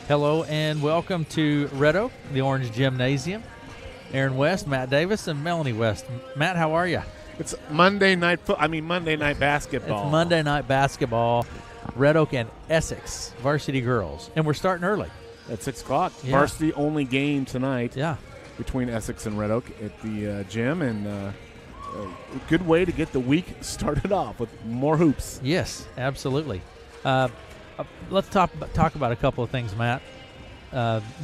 Hello and welcome to Red Oak, the Orange Gymnasium. Aaron West, Matt Davis, and Melanie West. Matt, how are you? It's Monday night basketball. It's Monday night basketball. Red Oak and Essex, varsity girls. And we're starting early. At 6 o'clock. Yeah. Varsity only game tonight. Yeah. Between Essex and Red Oak at the gym. And a good way to get the week started off with more hoops. Yes, absolutely. Let's talk about a couple of things, Matt.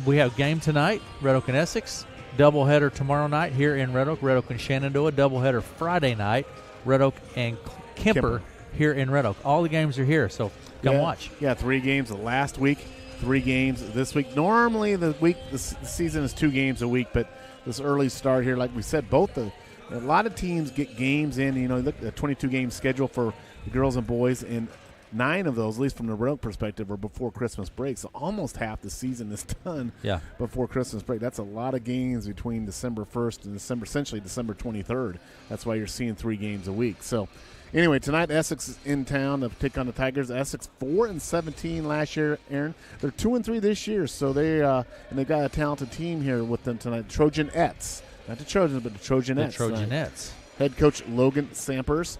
We have game tonight, Red Oak and Essex. Doubleheader tomorrow night here in Red Oak and Shenandoah. Doubleheader Friday night, Red Oak and Kemper here in Red Oak. All the games are here, so come watch. Yeah, 3 games the last week, 3 games this week. Normally the season is 2 games a week, but this early start here, like we said, a lot of teams get games in. You know, look at a 22-game schedule for the girls and boys, and 9 of those, at least from the Red Oak perspective, are before Christmas break. So almost half the season is done before Christmas break. That's a lot of games between December 1st and essentially December 23rd. That's why you're seeing 3 games a week. So anyway, tonight Essex is in town to take on the Tigers. Essex 4-17 last year, Aaron. They're 2-3 this year, so and they've got a talented team here with them tonight. Trojanettes. Not the Trojans, but the Trojanettes. The Trojanettes. Head coach Logan Sampers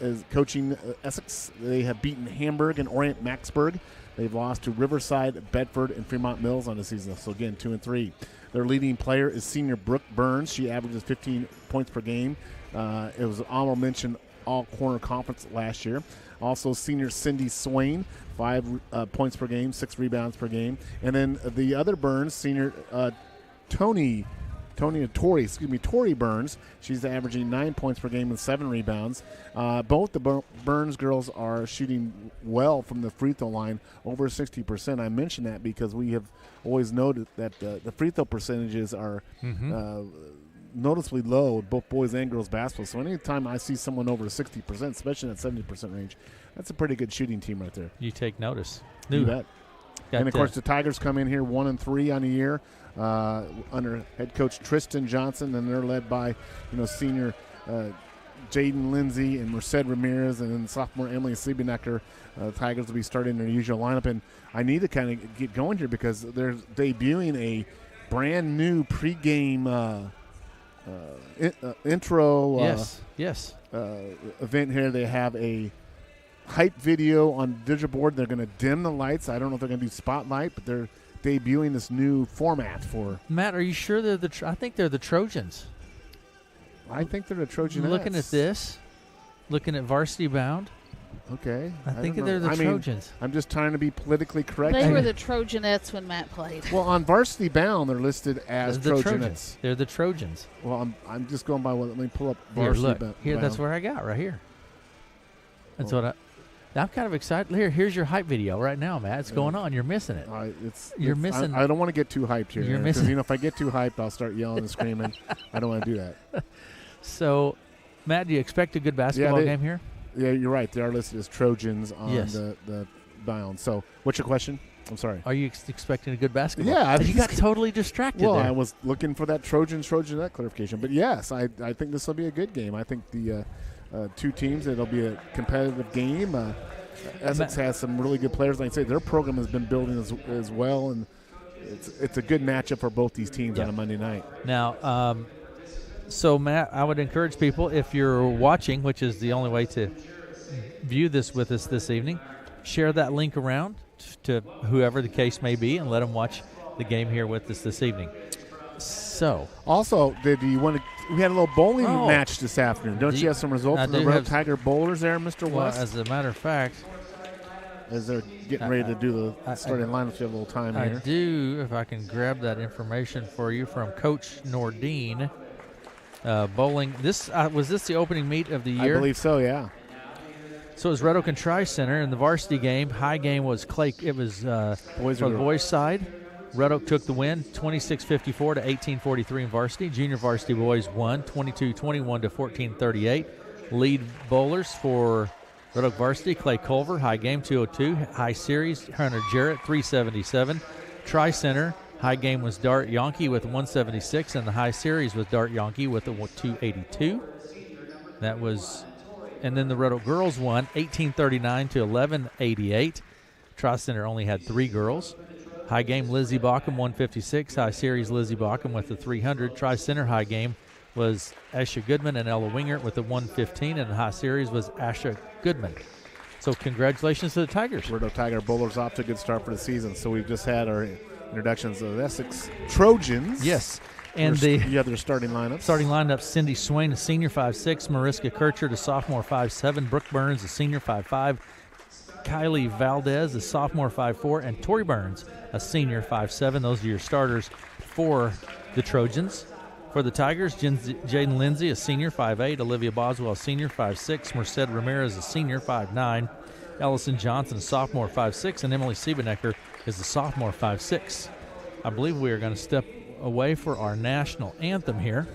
is coaching Essex. They have beaten Hamburg and Orient Maxburg. They've lost to Riverside, Bedford, and Fremont Mills on the season. So, again, 2-3. Their leading player is senior Brooke Burns. She averages 15 points per game. It was an honorable mention all-corner conference last year. Also, senior Cindy Swain, 5 points per game, 6 rebounds per game. And then the other Burns, senior Tori Burns. She's averaging 9 points per game and 7 rebounds. Both the Burns girls are shooting well from the free throw line, over 60%. I mention that because we have always noted that the free throw percentages are noticeably low, both boys and girls basketball. So anytime I see someone over 60%, especially in that 70% range, that's a pretty good shooting team right there. You take notice. Do that. And, of course, the Tigers come in here 1-3 on the year. Under head coach Tristan Johnson, and they're led by senior Jaden Lindsay and Merced Ramirez, and then sophomore Emily Siebenecker. Tigers will be starting their usual lineup, and I need to kind of get going here because they're debuting a brand new pregame intro event here. They have a hype video on digital board. They're going to dim the lights. I don't know if they're going to do spotlight, but they're debuting this new format for. Matt, are you sure they're I think they're the Trojans. I think they're the Trojanettes. Looking at this, looking at Varsity Bound. Okay. I think they're the Trojans. I'm just trying to be politically correct. They were the Trojanettes when Matt played. Well, on Varsity Bound, they're listed as Trojanettes. They're the Trojans. Well, I'm just going by what. Let me pull up Varsity Bound. Here, that's where I got right here. That's what I'm kind of excited. Here's your hype video right now, Matt. It's going on. You're missing it. You're missing. I don't want to get too hyped here. You're missing. If I get too hyped, I'll start yelling and screaming. I don't want to do that. So, Matt, do you expect a good basketball game here? Yeah, you're right. They are listed as Trojans on the bound. So, what's your question? I'm sorry. Are you expecting a good basketball? Yeah. You got totally distracted there. I was looking for that Trojanette clarification. But, yes, I think this will be a good game. I think the two teams, it'll be a competitive game. Essex has some really good players. Like I say, their program has been building as well, and it's a good matchup for both these teams on a Monday night. Now, so, Matt, I would encourage people, if you're watching, which is the only way to view this with us this evening, share that link around to whoever the case may be and let them watch the game here with us this evening. So, also, we had a little bowling match this afternoon. Don't you have some results from the Red Tiger bowlers there, Mr. West? Well, as a matter of fact, as they're getting ready to do the starting lineup, you have a little time here. I do, if I can grab that information for you from Coach Nordine. Bowling. Was this the opening meet of the year? I believe so, yeah. So it was Red Oak and Tri-Center in the varsity game. High game was Clay. It was for the boys' side. Red Oak took the win, 26-54 to 18-43 in varsity. Junior varsity boys won, 22-21 to 14-38. Lead bowlers for Red Oak varsity, Clay Culver, high game 202. High series, Hunter Jarrett, 377. Tri-Center, high game was Dart Yonke with 176, and the high series was Dart Yonke with a 282. That was, and then the Red Oak girls won, 1839 to 1188. Tri-Center only had 3 girls. High game, Lizzie Baucom, 156. High series, Lizzie Baucom with the 300. Tri-Center high game was Asha Goodman and Ella Wingert with the 115, and the high series was Asha Goodman. So congratulations to the Tigers. Red Oak Tiger Bowlers off to a good start for the season. So we've just had our introductions of Essex Trojans. Yes. And you have their starting lineups. Starting lineup, Cindy Swain, a senior, 5'6", Mariska Kirchert, a sophomore, 5'7", Brooke Burns, a senior, 5'5", Kylie Valdez, a sophomore, 5'4", and Tori Burns, a senior, 5'7". Those are your starters for the Trojans. For the Tigers, Jaden Lindsay, a senior, 5'8", Olivia Boswell, a senior, 5'6", Merced Ramirez, a senior, 5'9", Ellison Johnson, a sophomore, 5'6", and Emily Siebenecker is a sophomore, 5'6". I believe we are going to step away for our national anthem here.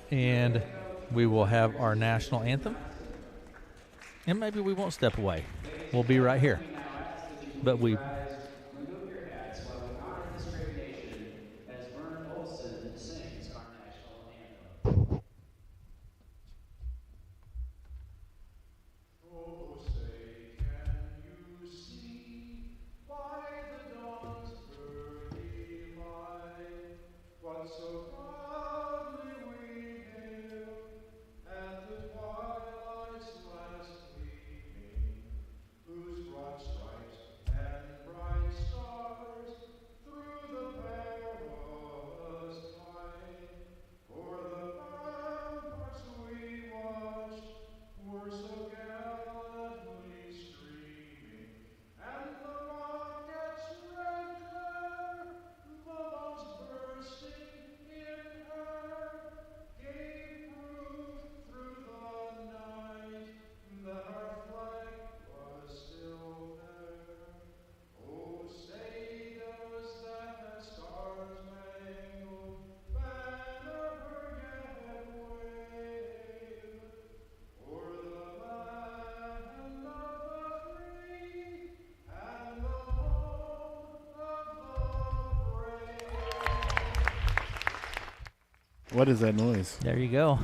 And we will have our national anthem. And maybe we won't step away. We'll be right here. But we... What is that noise? There you go.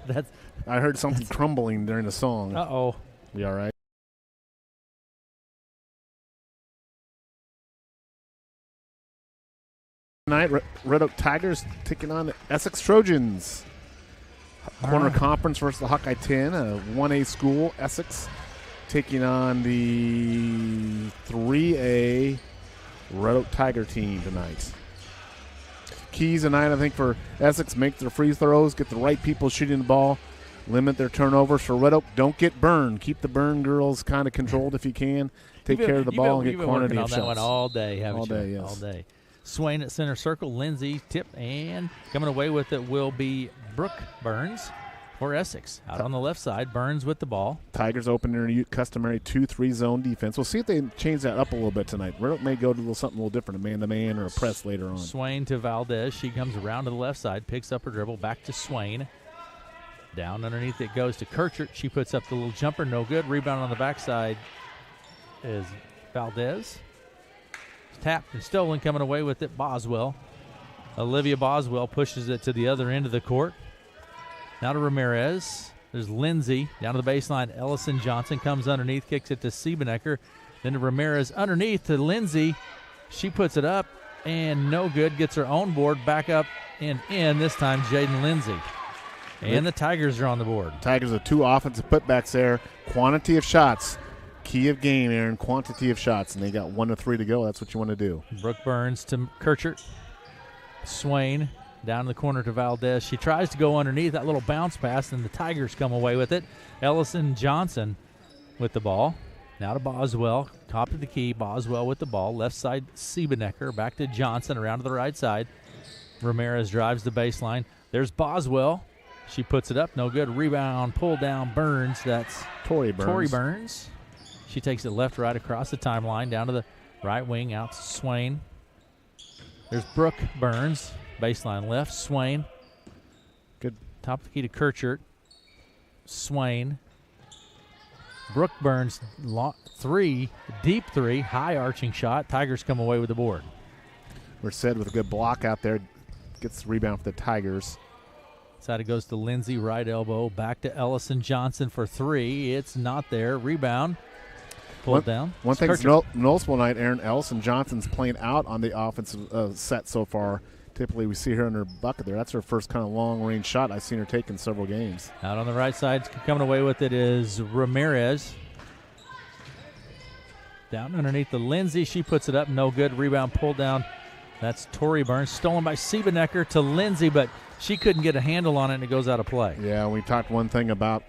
That's. I heard something crumbling during the song. Uh-oh. We all right? Tonight, Red Oak Tigers taking on the Essex Trojans. Corner Conference versus the Hawkeye 10, a 1A school. Essex taking on the 3A Red Oak Tiger team tonight. Keys tonight, I think, for Essex, make their free throws, get the right people shooting the ball, limit their turnovers. For Red Oak, don't get burned. Keep the burn girls kind of controlled if you can. Take care of the ball and get quantity of shots. You've been working on that one all day, haven't you? All day, yes. All day. Swain at center circle, Lindsay tip, and coming away with it will be Brooke Burns for Essex. Out on the left side, Burns with the ball. Tigers open their customary 2-3 zone defense. We'll see if they change that up a little bit tonight. Red Oak may go to something a little different, a man-to-man or a press later on. Swain to Valdez. She comes around to the left side, picks up her dribble, back to Swain. Down underneath it goes to Kirchert. She puts up the little jumper, no good. Rebound on the backside is Valdez. Tapped and stolen, coming away with it, Boswell. Olivia Boswell pushes it to the other end of the court. Now to Ramirez. There's Lindsay down to the baseline. Ellison Johnson comes underneath, kicks it to Siebenecker. Then to Ramirez underneath to Lindsay. She puts it up and no good. Gets her own board back up and in. This time Jaden Lindsay. And the Tigers are on the board. Tigers with 2 offensive putbacks there. Quantity of shots. Key of game, Aaron. Quantity of shots. And they got 1 to 3 to go. That's what you want to do. Brooke Burns to Kirchert. Swain down in the corner to Valdez. She tries to go underneath that little bounce pass, and the Tigers come away with it. Ellison Johnson with the ball. Now to Boswell. Top of the key. Boswell with the ball. Left side, Siebenecker. Back to Johnson around to the right side. Ramirez drives the baseline. There's Boswell. She puts it up. No good. Rebound. Pull down. Burns. That's Tori Burns. She takes it left, right across the timeline. Down to the right wing. Out to Swain. There's Brooke Burns. Baseline left. Swain. Good. Top of the key to Kirchert. Swain. Brooke Burns, deep three, high arching shot. Tigers come away with the board. Merced with a good block out there. Gets the rebound for the Tigers. Side it goes to Lindsay, right elbow. Back to Ellison Johnson for 3. It's not there. Rebound. pulled down. One thing that's noticeable tonight, Aaron, Ellison Johnson's playing out on the offensive set so far. Typically, we see her in her bucket there. That's her first kind of long-range shot I've seen her take in several games. Out on the right side, coming away with it is Ramirez. Down underneath the Lindsay. She puts it up. No good. Rebound pulled down. That's Tori Burns. Stolen by Siebenecker to Lindsay, but she couldn't get a handle on it, and it goes out of play. Yeah, we talked one thing about,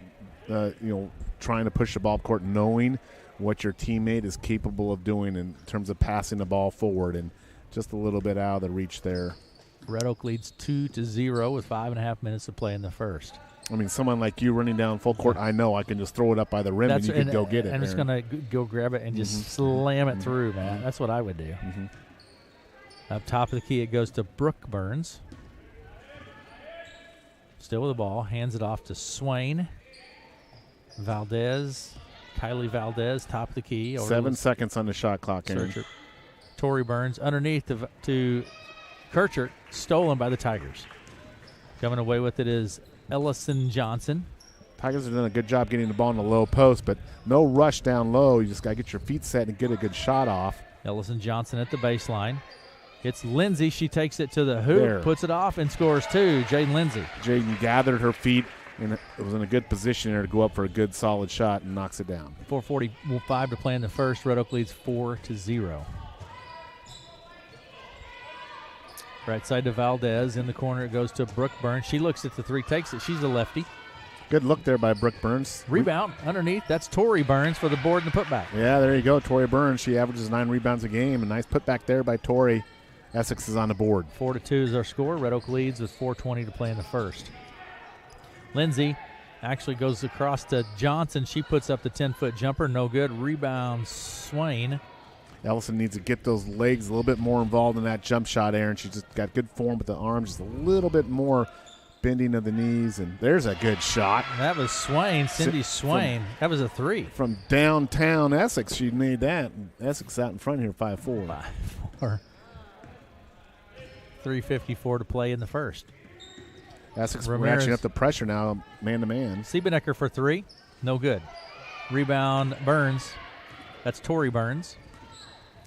trying to push the ball up court, knowing what your teammate is capable of doing in terms of passing the ball forward, and just a little bit out of the reach there. Red Oak leads 2-0 with 5.5 minutes to play in the first. I mean, someone like you running down full court, I know I can just throw it up by the rim and you can go get it. And it's going to go grab it and just slam it through, man. That's what I would do. Up top of the key, it goes to Brooke Burns. Still with the ball. Hands it off to Swain. Valdez. Kylie Valdez, top of the key. 7 seconds on the shot clock, Aaron. Tori Burns underneath to Kirchert, stolen by the Tigers. Coming away with it is Ellison Johnson. Tigers have done a good job getting the ball in the low post, but no rush down low. You just got to get your feet set and get a good shot off. Ellison Johnson at the baseline. It's Lindsay. She takes it to the hoop, puts it off, and scores two. Jaden Lindsay. Jaden gathered her feet, and it was in a good position there to go up for a good, solid shot and knocks it down. 4:45 to play in the first. Red Oak leads 4-0. Right side to Valdez. In the corner, it goes to Brooke Burns. She looks at the three, takes it. She's a lefty. Good look there by Brooke Burns. Rebound underneath. That's Tori Burns for the board and the putback. Yeah, there you go. Tori Burns. She averages 9 rebounds a game. A nice putback there by Tori. Essex is on the board. 4-2 is our score. Red Oak leads with 4:20 to play in the first. Lindsay actually goes across to Johnson. She puts up the 10-foot jumper. No good. Rebound Swain. Ellison needs to get those legs a little bit more involved in that jump shot, Aaron. She's just got good form with the arms, just a little bit more bending of the knees, and there's a good shot. That was Swain, Cindy Swain. That was a three. From downtown Essex, she made that. Essex out in front here, 5-4. 5-4. 3:54 to play in the first. Essex ratcheting up the pressure now, man-to-man. Siebenecker for three. No good. Rebound Burns. That's Tori Burns.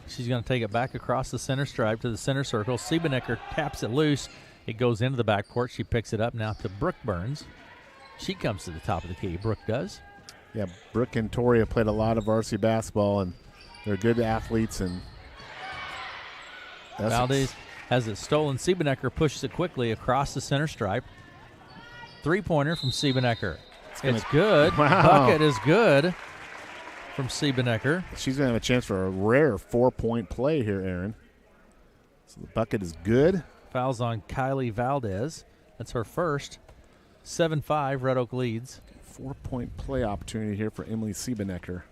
She's going to take it back across the center stripe to the center circle. Siebenecker taps it loose. It goes into the backcourt. She picks it up now to Brooke Burns. She comes to the top of the key. Brooke does. Yeah, Brooke and Tori have played a lot of varsity basketball, and they're good athletes. And Valdez has it stolen. Siebenecker pushes it quickly across the center stripe. Three-pointer from Siebenecker. It's good. Wow. Bucket is good from Siebenecker. She's going to have a chance for a rare 4-point play here, Aaron. So the bucket is good. Fouls on Kylie Valdez. That's her first. 7-5, Red Oak leads. 4-point play opportunity here for Emily Siebenecker.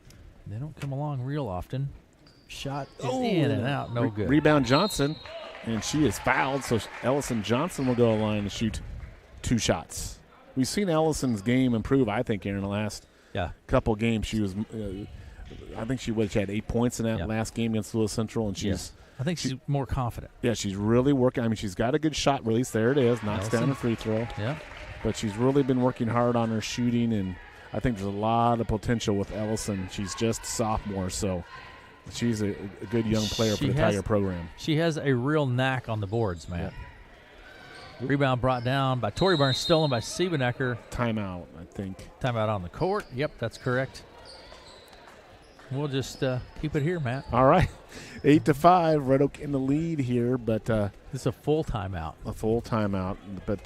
They don't come along real often. Shot is in and out, no good. Rebound Johnson, and she is fouled, so Ellison Johnson will go to the line and shoot 2 shots. We've seen Ellison's game improve, I think, Aaron, in the last couple games. She was, I think she had 8 points in that last game against Louis Central, and I think she's more confident. Yeah, she's really working. I mean, she's got a good shot release. There it is. Knocks down a free throw. Yeah. But she's really been working hard on her shooting, and I think there's a lot of potential with Ellison. She's just a sophomore, so she's a good young player for the Tiger program. She has a real knack on the boards, man. Yeah. Rebound brought down by Tori Burns, stolen by Siebenecker. Timeout, I think. Timeout on the court. Yep, that's correct. We'll just keep it here, Matt. All right. 8-5, Red Oak in the lead here, but this is a full timeout. A full timeout, but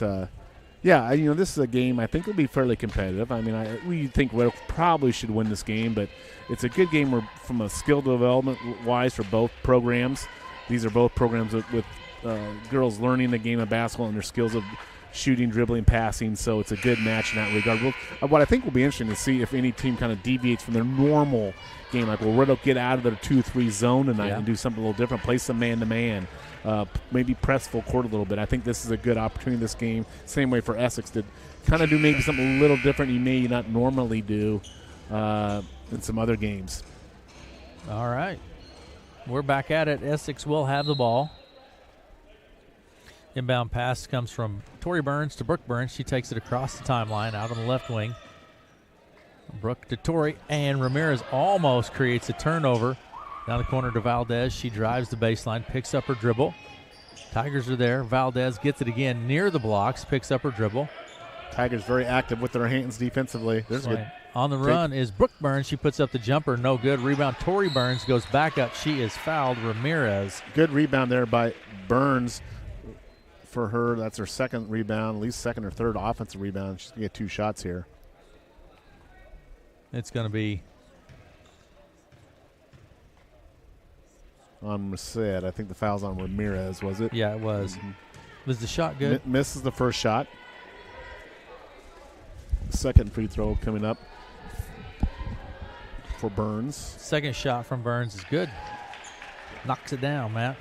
this is a game I think will be fairly competitive. I mean, we think Red Oak probably should win this game, but it's a good game from a skill development wise for both programs. These are both programs with girls learning the game of basketball and their skills of shooting, dribbling, passing, so it's a good match in that regard. What I think will be interesting to see if any team kind of deviates from their normal game. Like, will Red Oak get out of their 2-3 zone tonight and do something a little different, play some man-to-man, maybe press full court a little bit. I think this is a good opportunity this game. Same way for Essex to kind of do maybe something a little different you may not normally do in some other games. All right. We're back at it. Essex will have the ball. Inbound pass comes from Tori Burns to Brooke Burns. She takes it across the timeline out on the left wing. Brooke to Torrey, and Ramirez almost creates a turnover. Down the corner to Valdez. She drives the baseline, picks up her dribble. Tigers are there. Valdez gets it again near the blocks, picks up her dribble. Tigers very active with their hands defensively. There's a good on the run is Brooke Burns. She puts up the jumper, no good. Rebound, Torrey Burns goes back up. She is fouled. Ramirez. Good rebound there by Burns for her. That's her second rebound, at least second or third offensive rebound. She's going to get 2 shots here. It's going to be on Merced. I think the foul's on Ramirez, was it? Yeah, it was. Mm-hmm. Was the shot good? Misses the first shot. Second free throw coming up for Burns. Second shot from Burns is good. Knocks it down, Matt.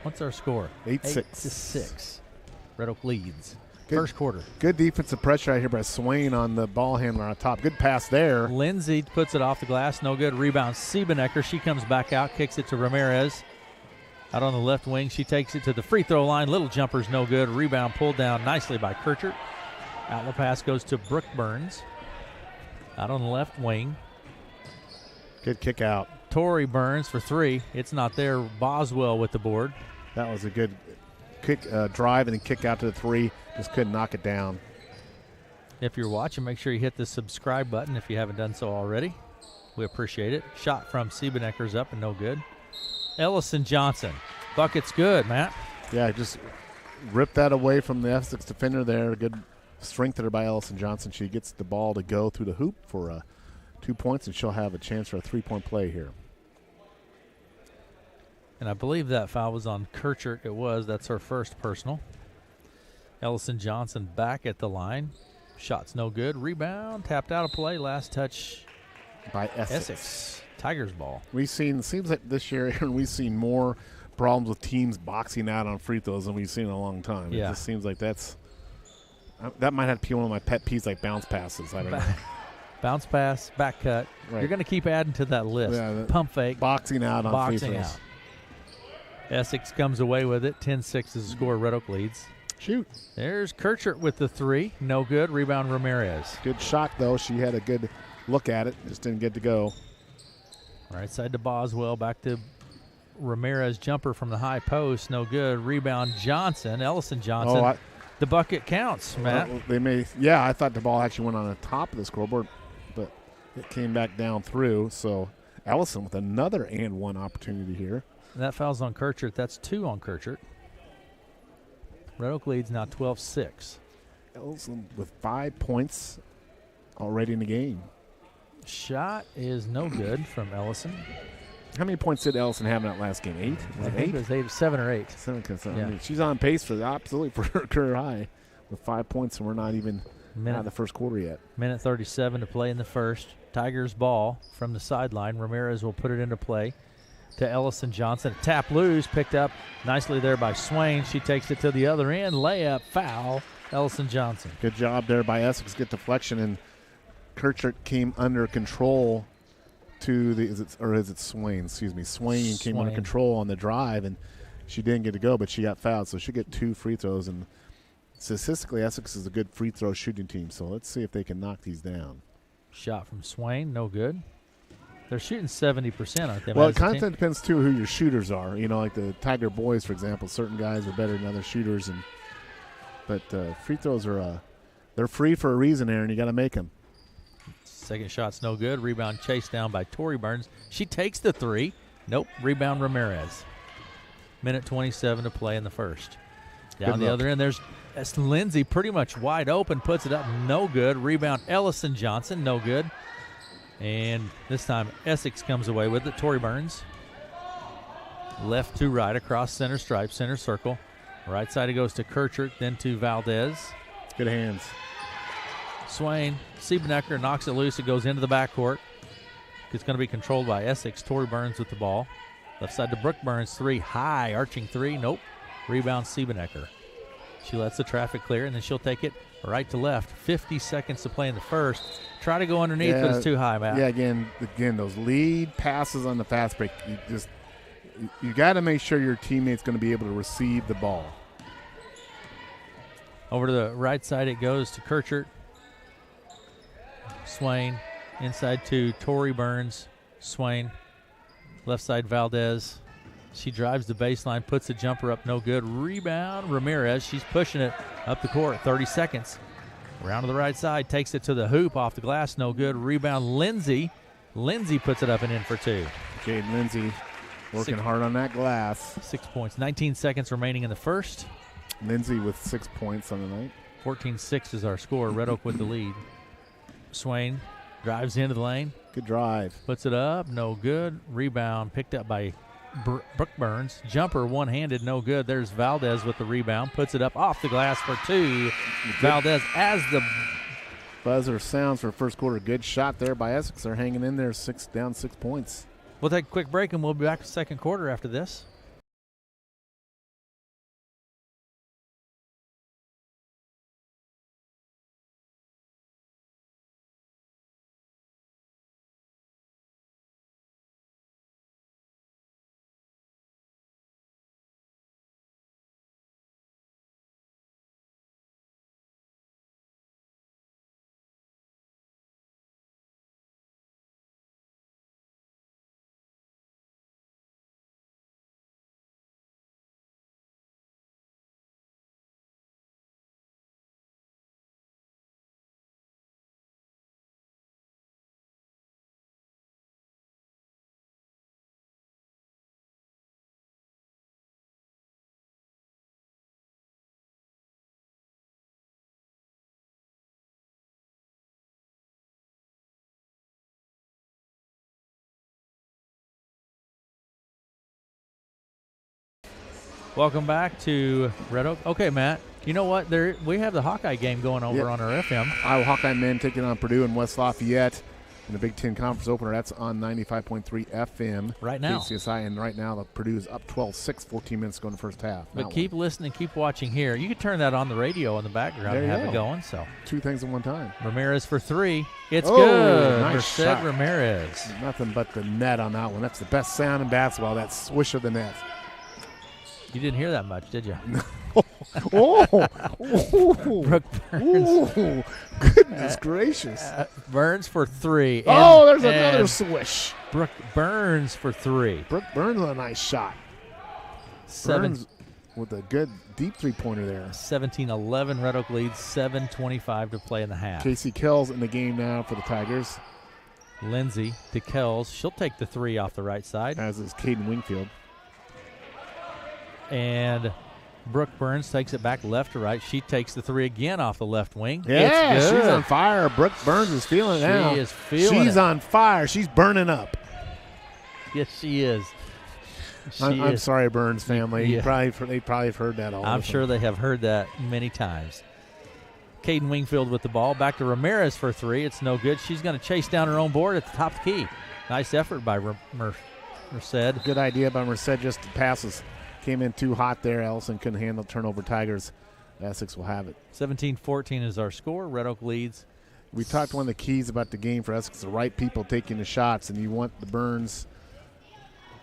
What's our score? 8-6. 8-6. Red Oak leads. First quarter. Good defensive pressure out here by Swain on the ball handler on top. Good pass there. Lindsay puts it off the glass. No good. Rebound, Siebenecker. She comes back out, kicks it to Ramirez. Out on the left wing, she takes it to the free throw line. Little jumper's no good. Rebound pulled down nicely by Kirchert. Outlet pass goes to Brooke Burns. Out on the left wing. Good kick out. Torrey Burns for 3. It's not there. Boswell with the board. That was a good kick, drive and then kick out to the 3. Just couldn't knock it down. If you're watching, make sure you hit the subscribe button if you haven't done so already. We appreciate it. Shot from Siebenecker's up and no good. Ellison Johnson. Bucket's good, Matt. Yeah, just ripped that away from the Essex defender there. Good strength there by Ellison Johnson. She gets the ball to go through the hoop for 2 points, and she'll have a chance for a 3-point play here. And I believe that foul was on Kirchert. It was. That's her first personal. Ellison Johnson back at the line. Shot's no good. Rebound. Tapped out of play. Last touch by Essex. Tigers ball. Seems like this year we've seen more problems with teams boxing out on free throws than we've seen in a long time. Yeah. It just seems like that might have to be one of my pet peeves, like bounce passes. I don't know. Bounce pass, back cut. Right. You're going to keep adding to that list. Yeah, pump fake. Boxing out on free throws. Out. Essex comes away with it. 10-6 is the score. Red Oak leads. Shoot. There's Kirchert with the 3. No good. Rebound, Ramirez. Good shot, though. She had a good look at it. Just didn't get to go. Right side to Boswell. Back to Ramirez. Jumper from the high post. No good. Rebound, Johnson. Ellison Johnson. The bucket counts, Matt. I thought the ball actually went on the top of the scoreboard, but it came back down through. So Ellison with another and one opportunity here. And that foul's on Kirchert. That's 2 on Kirchert. Red Oak leads now 12-6. Ellison with 5 points already in the game. Shot is no good from Ellison. How many points did Ellison have in that last game? 8? I think it was 7 or 8. 7. Yeah. I mean, she's on pace for her career high with 5 points, and we're not even out of the first quarter yet. Minute 37 to play in the first. Tigers ball from the sideline. Ramirez will put it into play to Ellison Johnson. Tap loose, picked up nicely there by Swain. She takes it to the other end. Layup, foul, Ellison Johnson. Good job there by Essex. Good deflection, and Kirchert came under control to is it Swain? Excuse me. Swain came under control on the drive, and she didn't get to go, but she got fouled, so she'll get 2 free throws. And statistically, Essex is a good free throw shooting team, so let's see if they can knock these down. Shot from Swain, no good. They're shooting 70%, aren't they? Well, it kind of depends, too, who your shooters are. You know, like the Tiger boys, for example, certain guys are better than other shooters. But free throws are they're free for a reason, Aaron. You got to make them. Second shot's no good. Rebound chased down by Torrey Burns. She takes the 3. Nope. Rebound Ramirez. Minute 27 to play in the first. Down the other end, there's Lindsay pretty much wide open. Puts it up. No good. Rebound Ellison Johnson. No good. And this time Essex comes away with it. Torrey Burns. Left to right across center stripe, center circle. Right side it goes to Kirchert, then to Valdez. Good hands. Swain, Siebenecker knocks it loose. It goes into the backcourt. It's going to be controlled by Essex. Torrey Burns with the ball. Left side to Brooke Burns, 3. High, arching 3. Nope. Rebound Siebenecker. She lets the traffic clear, and then she'll take it right to left. 50 seconds to play in the first. Try to go underneath, but it's too high, Matt. Yeah, again, those lead passes on the fast break, you got to make sure your teammate's going to be able to receive the ball. Over to the right side it goes to Kirchert. Swain Inside to Tori Burns, Swain. Left side, Valdez. She drives the baseline, puts a jumper up, no good. Rebound, Ramirez. She's pushing it up the court, 30 seconds. Around to the right side, takes it to the hoop, off the glass, no good. Rebound, Lindsay. Lindsay puts it up and in for two. Jade Lindsay working hard on that glass. 6 points, 19 seconds remaining in the first. Lindsay with 6 points on the night. 14-6 is our score. Red Oak with the lead. Swain drives into the lane. Good drive. Puts it up, no good. Rebound picked up by Brooke Burns. Jumper one-handed, no good. There's Valdez with the rebound. Puts it up off the glass for two. Valdez as the buzzer sounds for first quarter. Good shot there by Essex. They're hanging in there, down 6 points. We'll take a quick break, and we'll be back to second quarter after this. Welcome back to Red Oak. Okay, Matt, you know what? We have the Hawkeye game going over on our FM. Iowa Hawkeye men taking on Purdue and West Lafayette in the Big Ten Conference opener. That's on 95.3 FM. Right now. KCSI, and right now the Purdue is up 12-6, 14 minutes to go in the first half. But keep listening, keep watching here. You can turn that on the radio in the background and have it going. So 2 things at one time. Ramirez for 3. It's good. Nice Merced shot. Ramirez. Nothing but the net on that one. That's the best sound in basketball, that swish of the net. You didn't hear that much, did you? Brooke Burns. Goodness gracious. Burns for 3. There's another swish. Brooke Burns for 3. Brooke Burns with a nice shot. Burns with a good deep three-pointer there. 17-11, Red Oak leads, 7:25 to play in the half. Casey Kells in the game now for the Tigers. Lindsay to Kells. She'll take the 3 off the right side. As is Caden Wingfield. And Brooke Burns takes it back left to right. She takes the 3 again off the left wing. Yeah, it's good. she's on fire. Brooke Burns is feeling it now. She is feeling it. She's on fire. She's burning up. Yes, she is. I'm sorry, Burns family. Yeah. They probably have heard that all. I'm sure they have heard that many times. Caden Wingfield with the ball. Back to Ramirez for 3. It's no good. She's going to chase down her own board at the top of the key. Nice effort by Merced. Good idea by Merced. Just the passes came in too hot there. Ellison couldn't handle turnover. Tigers. Essex will have it. 17-14 is our score. Red Oak leads. We talked one of the keys about the game for Essex, the right people taking the shots, and you want the Burns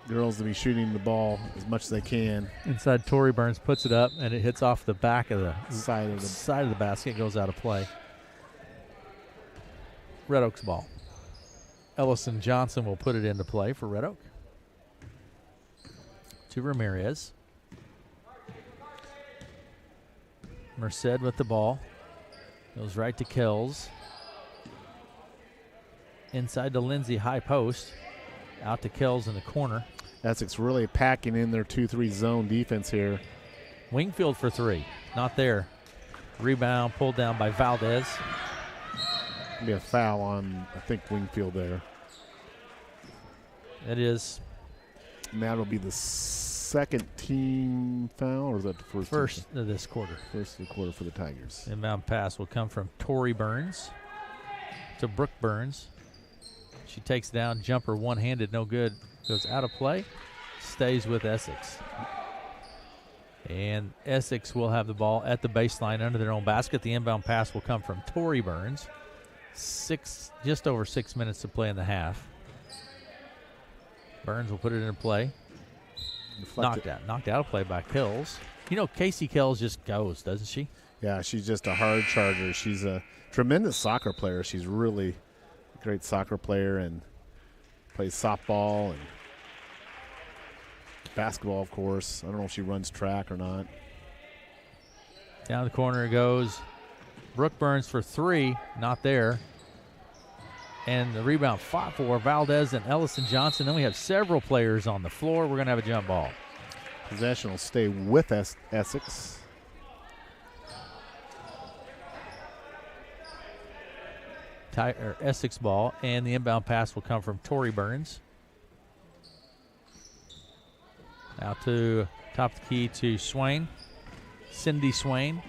girls to be shooting the ball as much as they can. Inside, Tori Burns puts it up, and it hits off the back of the side of the basket, goes out of play. Red Oak's ball. Ellison Johnson will put it into play for Red Oak. To Ramirez. Merced with the ball. Goes right to Kells. Inside to Lindsay, high post. Out to Kells in the corner. Essex really packing in their 2-3 zone defense here. Wingfield for 3. Not there. Rebound pulled down by Valdez. Be a foul on, I think, Wingfield there. It is. And that'll be the second team foul, or is that the first? First of this quarter. First of the quarter for the Tigers. Inbound pass will come from Tori Burns to Brooke Burns. She takes down, jumper one-handed, no good. Goes out of play, stays with Essex. And Essex will have the ball at the baseline under their own basket. The inbound pass will come from Tori Burns. Just over 6 minutes to play in the half. Burns will put it into play. Knocked out of play by Kells. You know, Casey Kells just goes, doesn't she? Yeah, she's just a hard charger. She's a tremendous soccer player. She's really great soccer player and plays softball and basketball, of course. I don't know if she runs track or not. Down the corner it goes. Brooke Burns for 3, not there. And the rebound fought for Valdez and Ellison Johnson. Then we have several players on the floor. We're going to have a jump ball. Possession will stay with Essex. Essex ball, and the inbound pass will come from Tori Burns. Out to top of the key to Swain. Cindy Swain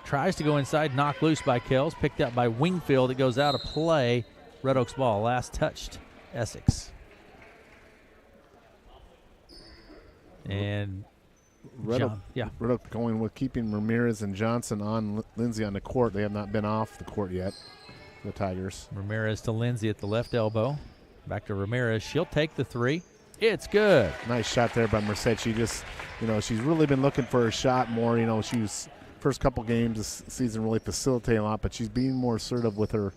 tries to go inside, knocked loose by Kells, picked up by Wingfield. It goes out of play. Red Oaks ball, last touched Essex. And Red Oak going with keeping Ramirez and Johnson on Lindsay on the court. They have not been off the court yet, the Tigers. Ramirez to Lindsay at the left elbow. Back to Ramirez. She'll take the 3. It's good. Nice shot there by Merced. She just, she's really been looking for a shot more. She was first couple games this season really facilitating a lot, but she's being more assertive with her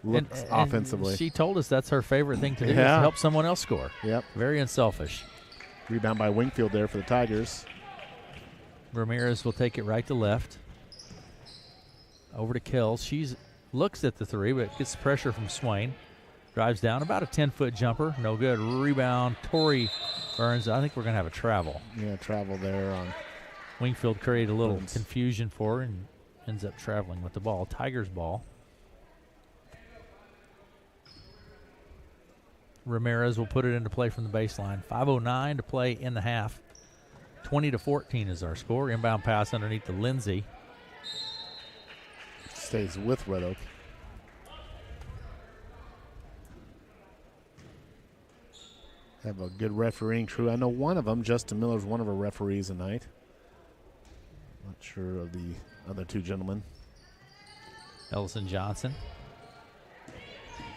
looks offensively. She told us that's her favorite thing to do, is to help someone else score. Yep. Very unselfish. Rebound by Wingfield there for the Tigers. Ramirez will take it right to left. Over to Kells. She looks at the 3, but gets pressure from Swain. Drives down, about a 10-foot jumper. No good. Rebound, Tori Burns. I think we're going to have a travel. Yeah, travel there on Wingfield created a little confusion for her and ends up traveling with the ball. Tigers ball. Ramirez will put it into play from the baseline. 5:09 to play in the half. 20-14 is our score. Inbound pass underneath to Lindsay. Stays with Red Oak. Have a good refereeing crew. I know one of them, Justin Miller, is one of our referees tonight. Not sure of the other 2 gentlemen. Ellison Johnson.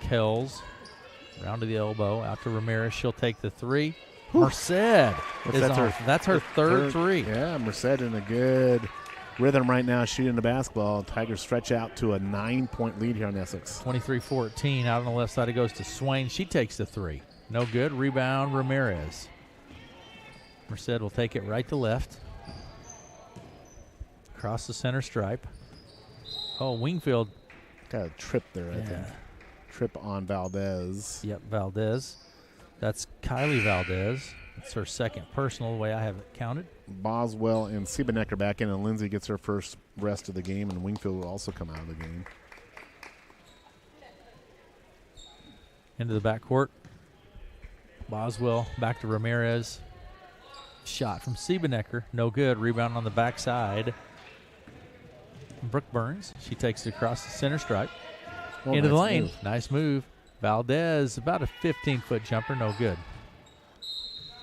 Kells. Round to the elbow. Out to Ramirez. She'll take the 3. Merced is off. That's her third 3. Yeah, Merced in a good rhythm right now shooting the basketball. Tigers stretch out to a 9-point lead here on Essex. 23-14. Out on the left side it goes to Swain. She takes the 3. No good. Rebound, Ramirez. Merced will take it right to left. Across the center stripe. Oh, Wingfield. Got a trip there, I think. Trip on Valdez. Yep, Valdez. That's Kylie Valdez. It's her second personal, the way I have it counted. Boswell and Siebenecker back in, and Lindsay gets her first rest of the game, and Wingfield will also come out of the game. Into the backcourt. Boswell back to Ramirez. Shot from Siebenecker. No good. Rebound on the backside. Brooke Burns. She takes it across the center stripe. Into the lane. Nice move. Valdez, about a 15-foot jumper. No good.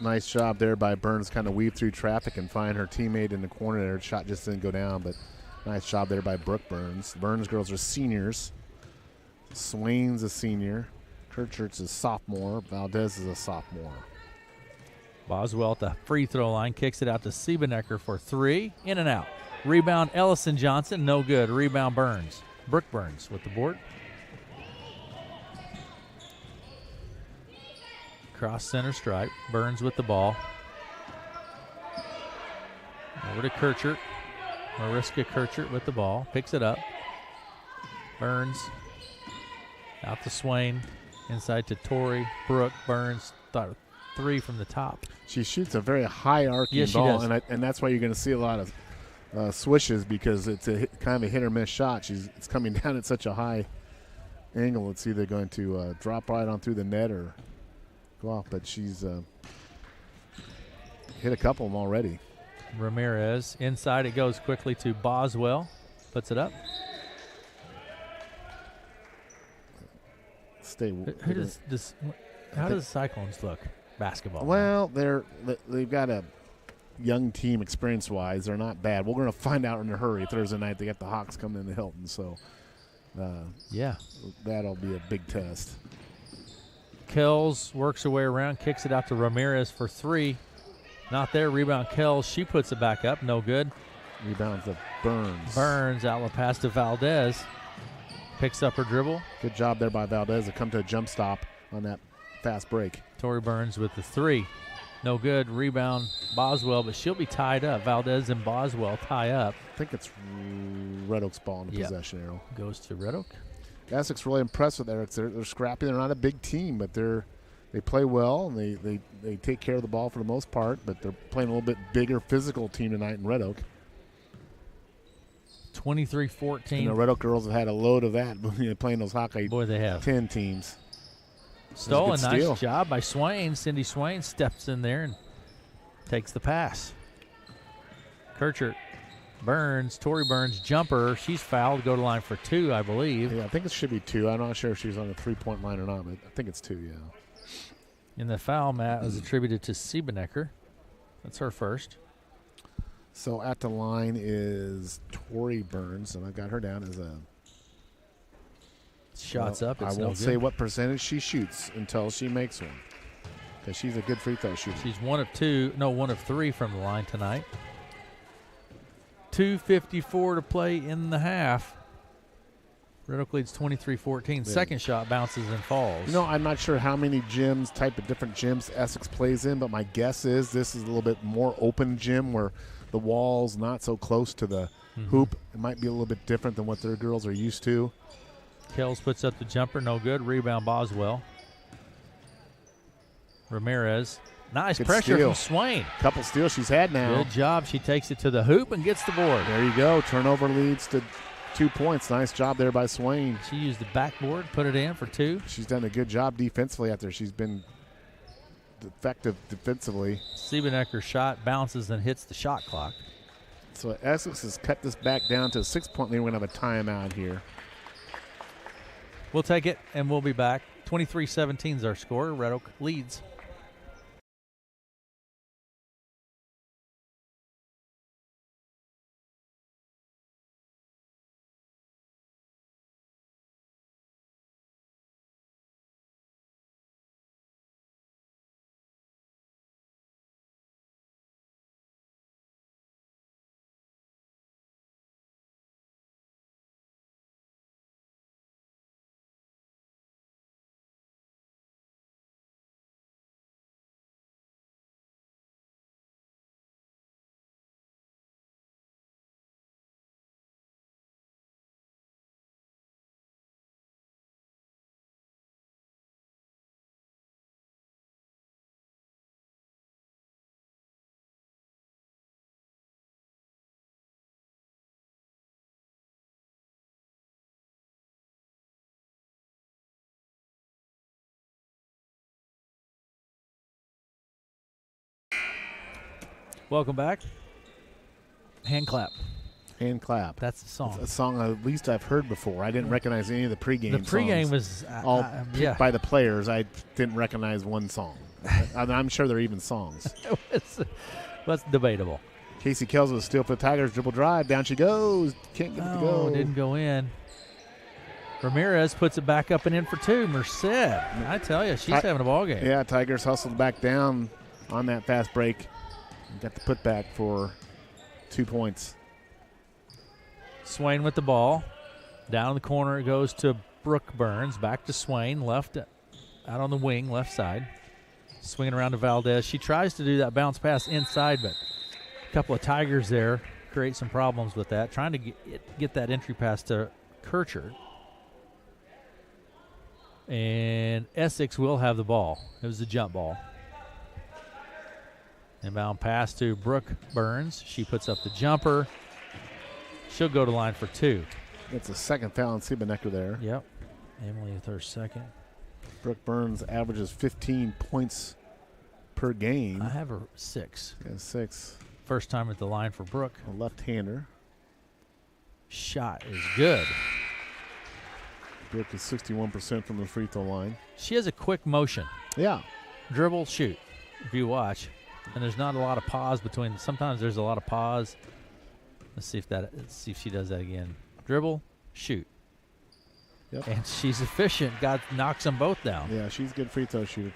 Nice job there by Burns, kind of weave through traffic and find her teammate in the corner there. Shot just didn't go down, but nice job there by Brooke Burns. The Burns girls are seniors. Swain's a senior. Kirchhertz is sophomore. Valdez is a sophomore. Boswell at the free throw line. Kicks it out to Siebenecker for 3. In and out. Rebound, Ellison Johnson. No good. Rebound, Burns. Brooke Burns with the board. Cross center stripe. Burns with the ball. Over to Kirchert. Mariska Kirchert with the ball. Picks it up. Burns. Out to Swain. Inside to Tori. Brooke. Burns. Thought 3 from the top. She shoots a very high arcing ball, and that's why you're going to see a lot of swishes, because it's kind of a hit or miss shot. It's coming down at such a high angle. It's either going to drop right on through the net or go off, but she's hit a couple of them already. Ramirez. Inside it goes quickly to Boswell. Puts it up. How does Cyclones look basketball? Well, they've got a young team experience-wise. They're not bad. We're going to find out in a hurry. Thursday night they got the Hawks coming into Hilton, so that'll be a big test. Kells works her way around, kicks it out to Ramirez for 3. Not there. Rebound Kells. She puts it back up. No good. Rebounds to Burns. Burns. Outlet pass to Valdez. picks up her dribble. Good job there by Valdez to come to a jump stop on that fast break. Tori Burns with the 3. No good. Rebound, Boswell, but she'll be tied up. Valdez and Boswell tie up. I think it's Red Oak's ball in the possession arrow. Goes to Red Oak. Essex really impressed with Essex. They're scrappy. They're not a big team, but they play well, and they take care of the ball for the most part, but they're playing a little bit bigger physical team tonight in Red Oak. 23-14. And the Red Oak girls have had a load of that playing those Hawkeye Boy, they have. 10 teams. Stole a nice steal. job by Swain. Cindy Swain steps in there and takes the pass. Kirchert, Burns, Tori Burns, jumper. She's fouled. Go to line for 2, I believe. Yeah, I think it should be 2. I'm not sure if she's on the 3-point line or not, but I think it's 2, yeah. And the foul, Matt, was attributed to Siebenecker. That's her first. So at the line is Tori Burns, and I got her down as a shots up. It's I won't say what percentage she shoots until she makes one, because she's a good free throw shooter. She's 1 of 3 from the line tonight. 2:54 to play in the half. Red Oak leads 23-14. Yeah. Second shot bounces and falls. I'm not sure how many type of different gyms Essex plays in, but my guess is this is a little bit more open gym where the wall's not so close to the hoop. It might be a little bit different than what their girls are used to. Kells puts up the jumper, no good. Rebound Boswell. Ramirez. Nice Good pressure steal. from Swain. Couple steals she's had now. Good job. She takes it to the hoop and gets the board. There you go. Turnover leads to 2 points. Nice job there by Swain. She used the backboard, put it in for 2. She's done a good job defensively after she's been effective defensively. Siebenecker shot bounces and hits the shot clock. So Essex has cut this back down to a 6-point lead. We're going to have a timeout here. We'll take it, and we'll be back. 23-17 is our score. Red Oak leads. Welcome back. Hand clap. Hand clap. That's the song. It's a song at least I've heard before. I didn't recognize any of the pregame songs. The pregame was all picked by the players. I didn't recognize one song. I'm sure they're even songs. That's debatable. Casey Kells with a steal for the Tigers. Dribble drive. Down she goes. Can't get it to go. Didn't go in. Ramirez puts it back up and in for 2. Merced. I tell you, she's having a ball game. Yeah, Tigers hustled back down on that fast break. Got the putback for 2 points. Swain with the ball. Down in the corner it goes to Brooke Burns. Back to Swain. Left out on the wing, left side. Swinging around to Valdez. She tries to do that bounce pass inside, but a couple of Tigers there create some problems with that. Trying to get that entry pass to Kirchert. And Essex will have the ball. It was a jump ball. Inbound pass to Brooke Burns. She puts up the jumper. She'll go to line for 2. It's a second foul on Siebenecker there. Yep. Emily with her second. Brooke Burns averages 15 points per game. I have her 6. Yeah, 6. First time at the line for Brooke. A left-hander. Shot is good. Brooke is 61% from the free throw line. She has a quick motion. Yeah. Dribble, shoot, if you watch. And there's not a lot of pause between. Sometimes there's a lot of pause. Let's see if she does that again. Dribble, shoot. Yep. And she's efficient. Knocks them both down. Yeah, she's a good free throw shooter.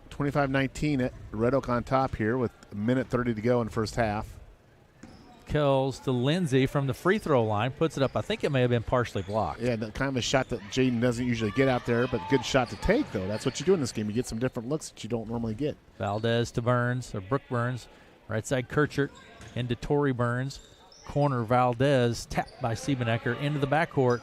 25-19 at Red Oak on top here with a minute 30 to go in the first half. Kells to Lindsay from the free throw line. Puts it up. I think it may have been partially blocked. Yeah, kind of a shot that Jaden doesn't usually get out there, but good shot to take, though. That's what you do in this game. You get some different looks that you don't normally get. Valdez to Burns, or Brooke Burns. Right side Kirchert into Tori Burns. Corner Valdez, tapped by Siebenecker into the backcourt.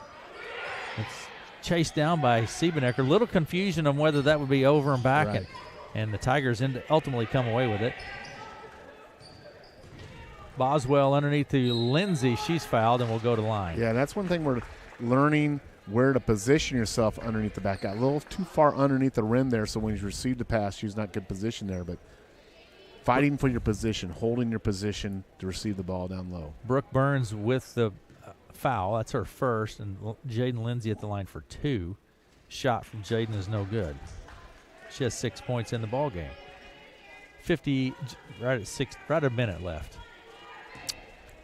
It's chased down by Siebenecker. Little confusion on whether that would be over and back, Right. and the Tigers ultimately come away with it. Boswell underneath to Lindsay. She's fouled and will go to line. Yeah, that's one thing we're learning, where to position yourself underneath the back. Got a little too far underneath the rim there, so when you receive the pass, she's not good position there. But fighting for your position, holding your position to receive the ball down low. Brooke Burns with the foul. That's her first, and Jaden Lindsay at the line for 2. Shot from Jaden is no good. She has 6 points in the ball game. 50, right at a minute left.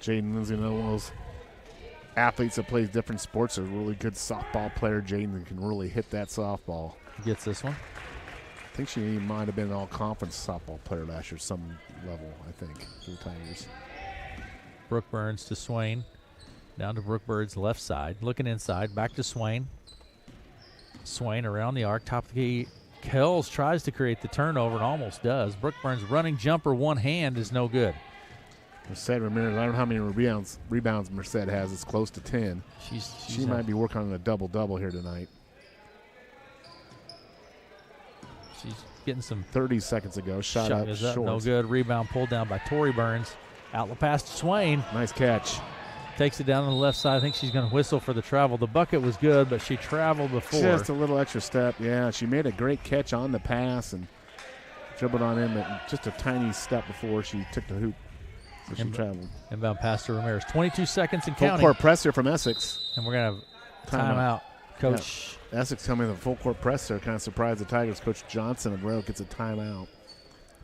Jaden Lindsay, one of those athletes that plays different sports, a really good softball player. Jaden can really hit that softball. Gets this one. I think she might have been an all-conference softball player last year, some level, I think, for the Tigers. Brooke Burns to Swain. Down to Brooke Burns left side. Looking inside. Back to Swain. Swain around the arc. Top of the key. Kells tries to create the turnover and almost does. Brooke Burns running jumper, one hand is no good. Merced Ramirez, I don't know how many rebounds Merced has. It's close to 10. She might be working on a double-double here tonight. She's getting some 30 seconds ago. Shot up, is up, short. no good. Rebound pulled down by Tori Burns. Out the pass to Swain. Nice catch. Takes it down on the left side. I think she's going to whistle for the travel. The bucket was good, but she traveled before. Just a little extra step. Yeah, she made a great catch on the pass and dribbled on in, but just a tiny step before she took the hoop. So she traveled. Inbound pass to Ramirez. 22 seconds and Full counting. court press here from Essex. And we're going to have timeout. Coach. Yeah. Essex coming in the full court press there. Kind of surprised the Tigers. Coach Johnson of Rail gets a timeout.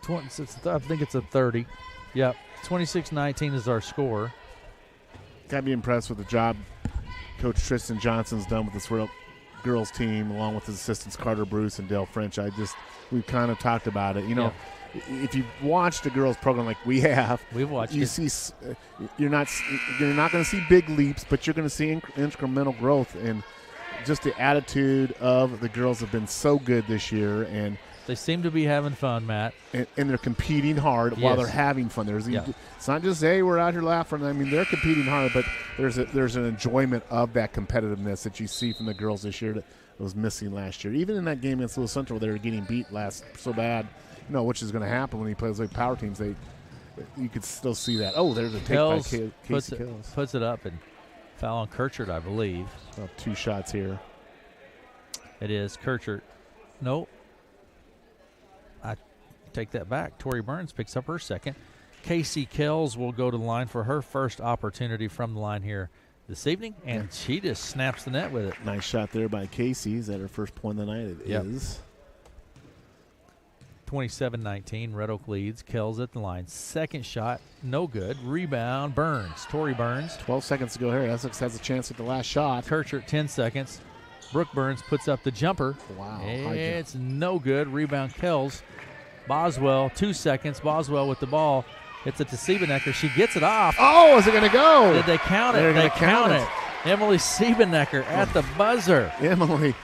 I think it's a 30. Yep. 26-19 is our score. Got to be impressed with the job Coach Tristan Johnson's done with this girls team, along with his assistants Carter Bruce and Dale French. We've kind of talked about it. You know, if you've watched the girls program like we have, we've watched. You see, you're not going to see big leaps, but you're going to see incremental growth, and just the attitude of the girls have been so good this year, and they seem to be having fun, Matt. And they're competing hard while they're having fun. It's not just, hey, we're out here laughing. I mean, they're competing hard, but there's an enjoyment of that competitiveness that you see from the girls this year that was missing last year. Even in that game against Louis Central, they were getting beat so bad, which is going to happen when he plays like power teams. You could still see that. Oh, there's a take by Casey Kells. Puts it up and foul on Kirchert, I believe. 2 shots here. It is Kirchert. Nope. I take that back. Tori Burns picks up her second. Casey Kells will go to the line for her first opportunity from the line here this evening, and she just snaps the net with it. Nice shot there by Casey. Is that her first point of the night? It is. 27-19, Red Oak leads. Kells at the line. Second shot, no good. Rebound, Burns. Tori Burns. 12 seconds to go here. Essex has a chance at the last shot. Kirchert, 10 seconds. Brooke Burns puts up the jumper. Wow. It's no good. Rebound, Kells. Boswell, 2 seconds. Boswell with the ball. It's it to Siebenecker. She gets it off. Oh, is it going to go? Did they count it? They count it. Emily Siebenecker at the buzzer. Emily.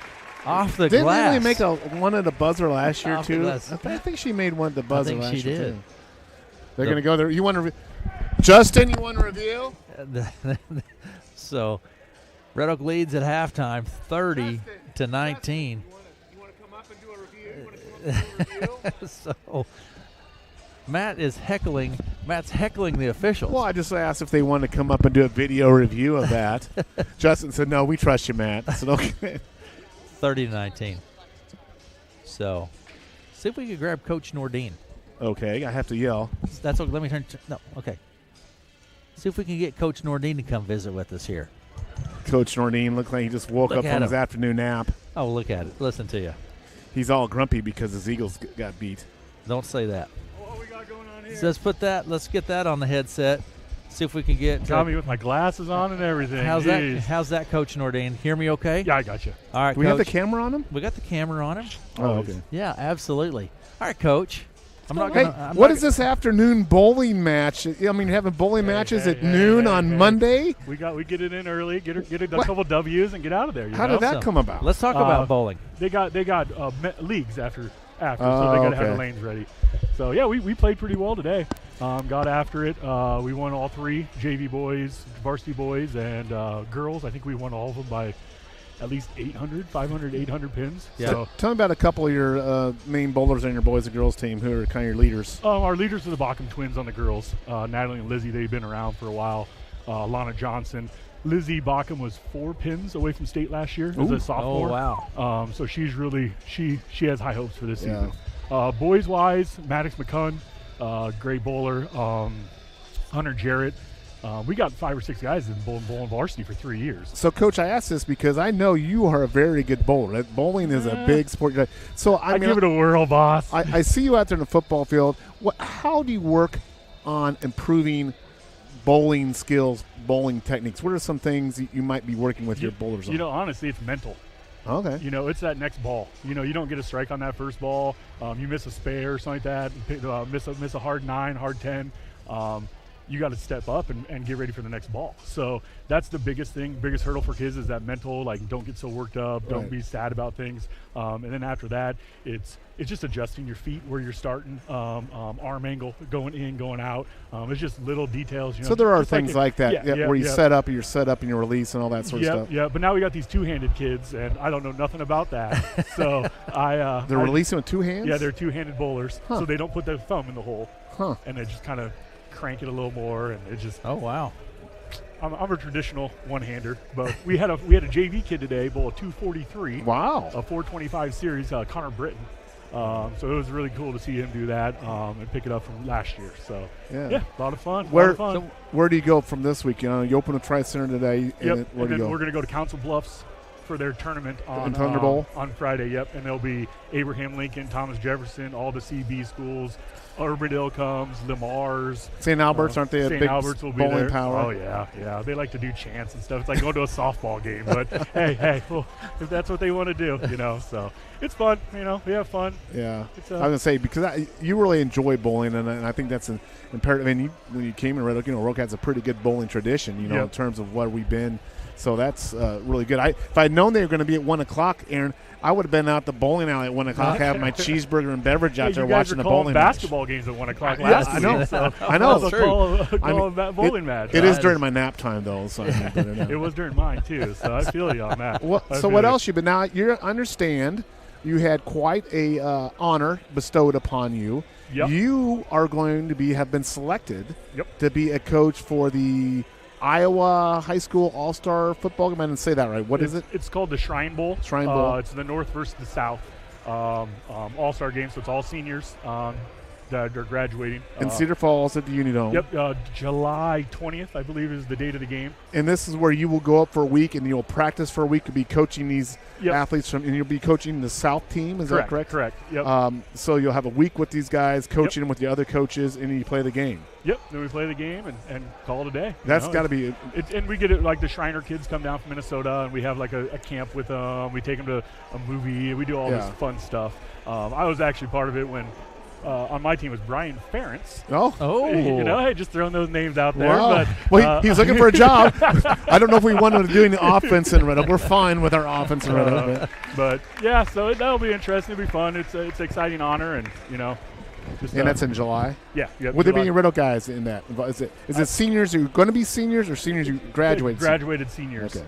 Off the Didn't glass. Emily make one at the buzzer last year, Off too? I think she made one at the buzzer last year, she did. too. They're going to go there. You want to Justin, you want to review? So, Red Oak leads at halftime, 30-19. You want to come up and do a review? So, Matt's heckling the officials. Well, I just asked if they wanted to come up and do a video review of that. Justin said, no, we trust you, Matt. I said, okay. 30-19. So, see if we could grab Coach Nordine. Okay, I have to yell. That's okay. Let me turn. No, okay. See if we can get Coach Nordine to come visit with us here. Coach Nordine looked like he just woke up from his afternoon nap. Oh, look at it. Listen to you. He's all grumpy because his Eagles got beat. Don't say that. What we got going on here? So let's get that on the headset. See if we can get. Got me with my glasses on and everything. How's that, Coach Nordine? Hear me okay? Yeah, I got you. All right, Do we have the camera on him? We got the camera on him. Oh, okay. Yeah, absolutely. All right, Coach. I'm not Hey, gonna. what is this afternoon bowling match? I mean, you're having bowling matches at noon on Monday? We get it in early, get a couple W's, and get out of there. How did that come about? Let's talk about bowling. They got leagues after, so they got to have the lanes ready. So yeah, we played pretty well today. Got after it. We won all three: JV boys, varsity boys, and girls. I think we won all of them by at least 500, 800 pins. Yeah. So, Tell me about a couple of your main bowlers on your boys and girls team who are kind of your leaders. our leaders are the Bockham twins on the girls. Natalie and Lizzie, they've been around for a while. Lana Johnson. Lizzie Bockham was 4 pins away from state last year as a sophomore. Oh, wow. So she's really she has high hopes for this Yeah. season. Boys wise, Maddox McCunn, great bowler. Hunter Jarrett. We got 5 or 6 guys in bowling varsity for 3 years. So, Coach, I asked this because I know you are a very good bowler. Bowling is a big sport. So I mean, give it a whirl, boss. I see you out there in the football field. How do you work on improving bowling skills, bowling techniques? What are some things that you might be working with your bowlers on? Honestly, it's mental. Okay. It's that next ball. You don't get a strike on that first ball. You miss a spare or something like that. Miss a hard 9, hard 10. You got to step up and get ready for the next ball. So that's the biggest hurdle for kids is that mental, like, don't get so worked up, don't be sad about things. And then after that, it's just adjusting your feet where you're starting, arm angle, going in, going out. It's just little details. So there are things like that where you set up, you're set up, and you release and all that sort of stuff. Yeah, but now we got these two-handed kids, and I don't know nothing about that. So they're releasing with 2 hands? Yeah, they're two-handed bowlers, so they don't put their thumb in the hole. Huh. And they just kind of crank it a little more, and it just. Oh, wow. I'm a traditional one-hander, but we had a JV kid today bowl a 243. Wow. A 425 series, Connor Britton. So it was really cool to see him do that and pick it up from last year. So yeah, a lot of fun. Where do you go from this week? You open a Tri-Center today. Yep. Where do you go? We're going to go to Council Bluffs for their tournament on Thunder Bowl on Friday. Yep, and there'll be Abraham Lincoln, Thomas Jefferson, all the CB schools. Urbandale comes, Lamar's. St. Albert's, aren't they a St. big Albert's will be bowling there. power? Oh, yeah. They like to do chants and stuff. It's like going to a softball game. But, hey, well, if that's what they want to do, so it's fun. We have fun. Yeah. I was going to say, because you really enjoy bowling, and I think that's an imperative. I mean, when you came in Red Oak, Red Oak has a pretty good bowling tradition, in terms of what we've been. So that's really good. If I'd known they were going to be at 1 o'clock, Aaron, I would have been out the bowling alley at 1 o'clock, having my cheeseburger and beverage out there watching the bowling basketball games at 1 o'clock last week. I know. Call bowling match. It is during my nap time, though. So it was during mine, too. So I feel you on that. What else you been? Now, you understand you had quite a honor bestowed upon you. Yep. You are going to have been selected Yep. to be a coach for the Iowa High School All-Star Football game. I didn't say that right. What is it? It's called the Shrine Bowl. Shrine Bowl. It's the North versus the South All-Star game, so it's all seniors that are graduating. In Cedar Falls at the Unidome. Yep, July 20th, I believe, is the date of the game. And this is where you will go up for a week and you'll practice for a week to be coaching these athletes and you'll be coaching the South team. Is that correct? Correct. Yep. So you'll have a week with these guys, coaching them with the other coaches, and you play the game. Yep. Then we play the game and call it a day. That's got to be. And we get it like the Shriner kids come down from Minnesota, and we have like a camp with them. We take them to a movie, and we do all this fun stuff. I was actually part of it when. On my team was Brian Ferentz. Oh. Just throwing those names out there. Wow. But, he's looking for a job. I don't know if we want him to do any offense in Red Oak. We're fine with our offense in Red Oak. But yeah, so that'll be interesting. It'll be fun. It's an exciting honor, and and that's in July. Yeah. Would there be any Red Oak guys in that? Is it seniors who are going to be seniors or seniors who graduated? Graduated seniors. Okay.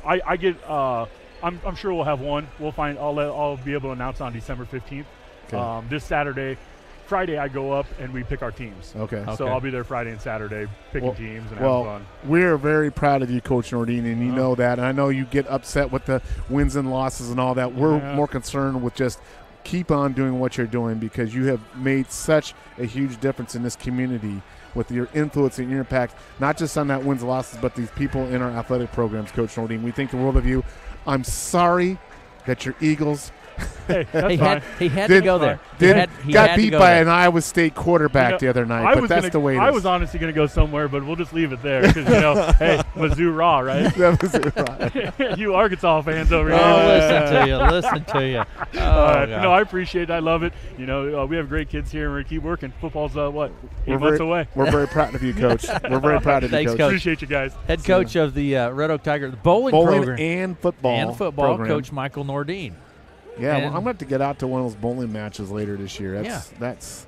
I get. I'm sure we'll have one. We'll find. I'll be able to announce on December 15th. Okay. This Friday I go up and we pick our teams. Okay. So I'll be there Friday and Saturday picking teams and having fun. We're very proud of you, Coach Nordine, and you know that. And I know you get upset with the wins and losses and all that. We're more concerned with just keep on doing what you're doing because you have made such a huge difference in this community with your influence and your impact, not just on that wins and losses, but these people in our athletic programs, Coach Nordine. We think the world of you. I'm sorry that your Eagles Hey, that's fine. He had to go there. He got had to beat go by there. an Iowa State quarterback the other night, but that's the way it is. I was honestly going to go somewhere, but we'll just leave it there because, hey, Mizzou raw, right? That was it, right. You Arkansas fans over here. Oh, listen to you. Oh, No, I appreciate it. I love it. We have great kids here, and we're going to keep working. Football's, 8 months away. We're very proud of you, Coach. We're very proud of you, Thanks, Coach. Coach. Appreciate you guys. Head coach of the Red Oak Tiger, the bowling program. and football. Program. Coach Michael Nordine. Yeah, And I'm going to have to get out to one of those bowling matches later this year. That's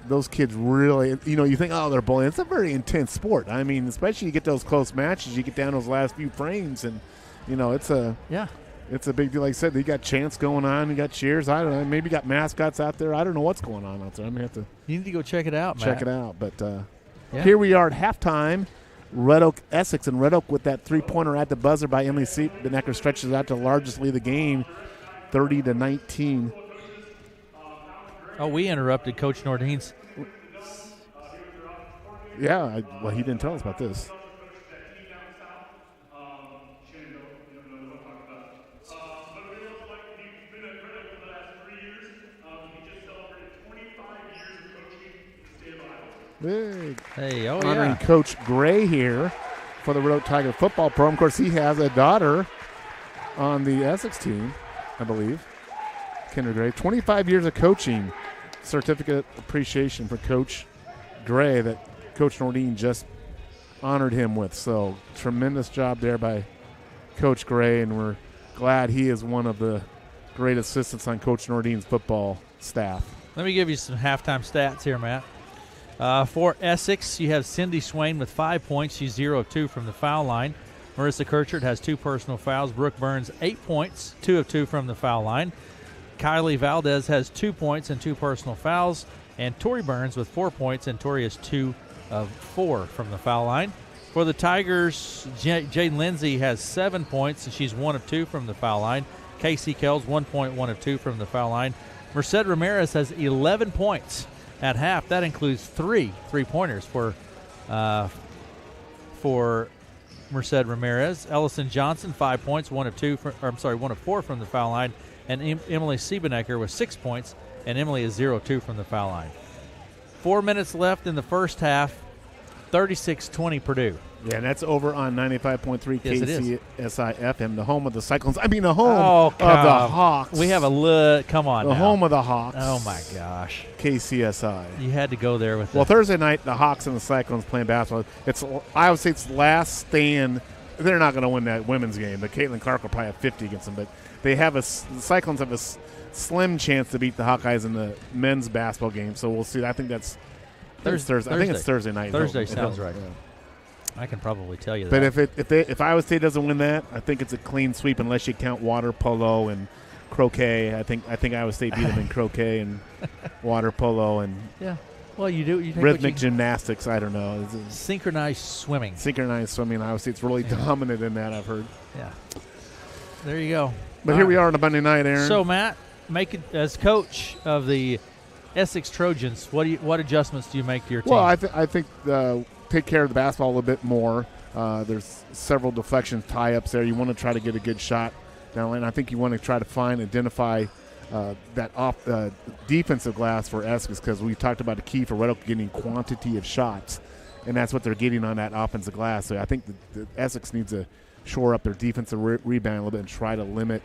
those kids really, you think, oh, they're bowling. It's a very intense sport. I mean, especially you get those close matches, you get down those last few frames, and, it's a big deal. Like I said, you got chants going on, you got cheers. I don't know, maybe you got mascots out there. I don't know what's going on out there. I'm going to have to You need to go check it out, check Matt. it out. But here we are at halftime. Red Oak, Essex, and Red Oak with that three-pointer at the buzzer by Emily Siebenecker stretches out to the largest lead of the game, 30-19. Oh, we interrupted Coach Nordine's. Yeah, he didn't tell us about this. Big Hey, honoring Coach Gray here for the Red Oak Tiger football program. Of course, he has a daughter on the Essex team, I believe. Kendra Gray. 25 years of coaching. Certificate appreciation for Coach Gray that Coach Nordine just honored him with. So, tremendous job there by Coach Gray, and we're glad he is one of the great assistants on Coach Nordine's football staff. Let me give you some halftime stats here, Matt. For Essex, you have Cindy Swain with 5 points. She's 0 of 2 from the foul line. Marissa Kirchert has 2 personal fouls. Brooke Burns, 8 points, 2 of 2 from the foul line. Kylie Valdez has 2 points and 2 personal fouls. And Tori Burns with 4 points, and Tori is 2 of 4 from the foul line. For the Tigers, Jaden Lindsay has 7 points, and she's 1 of 2 from the foul line. Casey Kells, 1 point, 1 of 2 from the foul line. Merced Ramirez has 11 points at half. That includes 3 3-pointers for Merced Ramirez. Ellison Johnson, 5 points, 1 of 4 from the foul line. And Emily Siebenecker with 6 points, and Emily is 0-2 from the foul line. 4 minutes left in the first half, 36-20 Purdue. Yeah, and that's over on 95.3 Yes, it is. KCSI FM, the home of the Cyclones. I mean, the home of the Hawks. We have a come on the now. home of the Hawks. Oh, my gosh. KCSI. You had to go there with Thursday night, the Hawks and the Cyclones playing basketball. It's Iowa State's last stand. They're not going to win that women's game, but Caitlin Clark will probably have 50 against them. But the Cyclones have a slim chance to beat the Hawkeyes in the men's basketball game. So we'll see. I think that's Thursday. I think it's Thursday night. Thursday sounds right. Yeah. I can probably tell you that. But if Iowa State doesn't win that, I think it's a clean sweep unless you count water polo and croquet. I think Iowa State beat them in croquet and water polo and Well, you do. You take rhythmic gymnastics. I don't know. Synchronized swimming. Synchronized swimming. Iowa State's really dominant in that, I've heard. Yeah. There you go. But here we are on a Monday night, Aaron. So, Matt, as coach of the Essex Trojans, what adjustments do you make to your team? Well, I think take care of the basketball a little bit more. There's several deflections, tie-ups there. You want to try to get a good shot down lane. I think you want to try to identify that defensive glass for Essex, because we talked about the key for Red Oak getting quantity of shots, and that's what they're getting on that offensive glass. So I think the Essex needs to shore up their defensive rebound a little bit and try to limit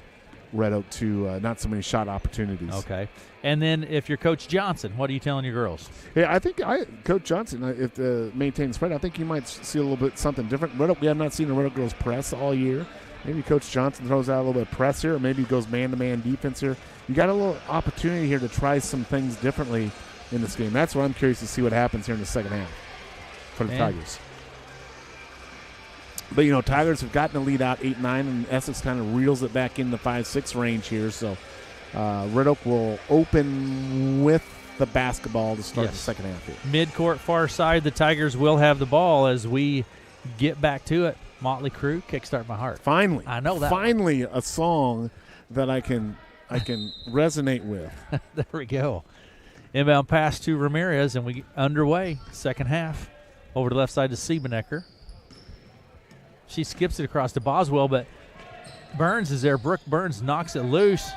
Red Oak to not so many shot opportunities. Okay. And then if you're Coach Johnson, what are you telling your girls? Yeah, I think Coach Johnson, if maintains spread, I think you might see a little bit something different. Red Oak, we have not seen the Red Oak girls press all year. Maybe Coach Johnson throws out a little bit of press here, or maybe he goes man-to-man defense here. You got a little opportunity here to try some things differently in this game. That's what I'm curious to see what happens here in the second half for the Tigers. But, Tigers have gotten the lead out 8-9, and Essex kind of reels it back in the 5-6 range here. So Red Oak will open with the basketball to start the second half here. Mid-court far side, the Tigers will have the ball as we get back to it. Motley Crue, Kickstart My Heart. Finally. I know that. Finally a song that I can resonate with. There we go. Inbound pass to Ramirez, and we underway. Second half. Over to the left side to Siebenecker. She skips it across to Boswell, but Burns is there. Brooke Burns knocks it loose.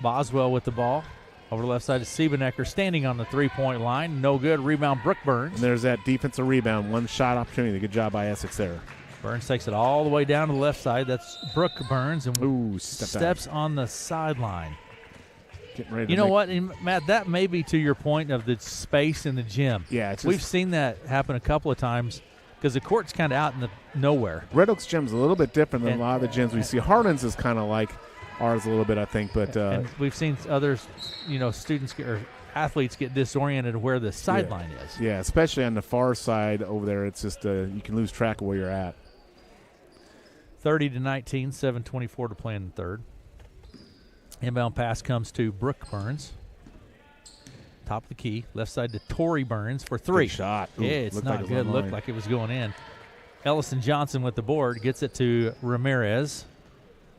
Boswell with the ball. Over the left side to Siebenecker, standing on the three-point line. No good. Rebound, Brooke Burns. And there's that defensive rebound. One shot opportunity. Good job by Essex there. Burns takes it all the way down to the left side. That's Brooke Burns. And steps on the sideline. Getting ready to you know what, and Matt, that may be to your point of the space in the gym. Yeah. We've seen that happen a couple of times because the court's kind of out in the nowhere. Red Oak's gym's a little bit different than a lot of the gyms we see. Harlan's is kind of like ours a little bit, I think. But and we've seen others, students or athletes get disoriented where the sideline is. Yeah, especially on the far side over there. It's just you can lose track of where you're at. 30-19, 7:24 to play in the third. Inbound pass comes to Brooke Burns. Top of the key, left side to Tori Burns for three. Good shot. Ooh, yeah, it's not good. Looked like it was going in. Ellison Johnson with the board gets it to Ramirez.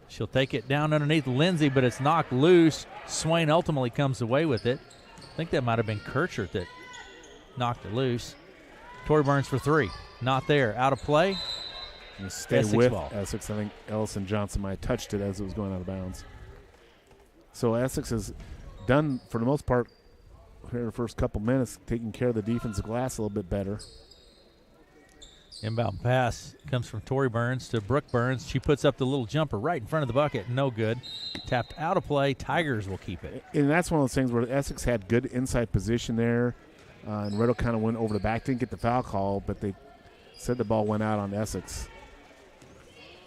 She'll take it down underneath Lindsay, but it's knocked loose. Swain ultimately comes away with it. I think that might have been Kirchert that knocked it loose. Tori Burns for three. Not there. Out of play. And stay Essex with ball. Essex. I think Ellison Johnson might have touched it as it was going out of bounds. So Essex has done, for the most part, here the first couple minutes, taking care of the defensive glass a little bit better. Inbound pass comes from Tori Burns to Brooke Burns. She puts up the little jumper right in front of the bucket. No good. Tapped out of play. Tigers will keep it. And that's one of those things where Essex had good inside position there. And Red Oak kind of went over the back. Didn't get the foul call, but they said the ball went out on Essex.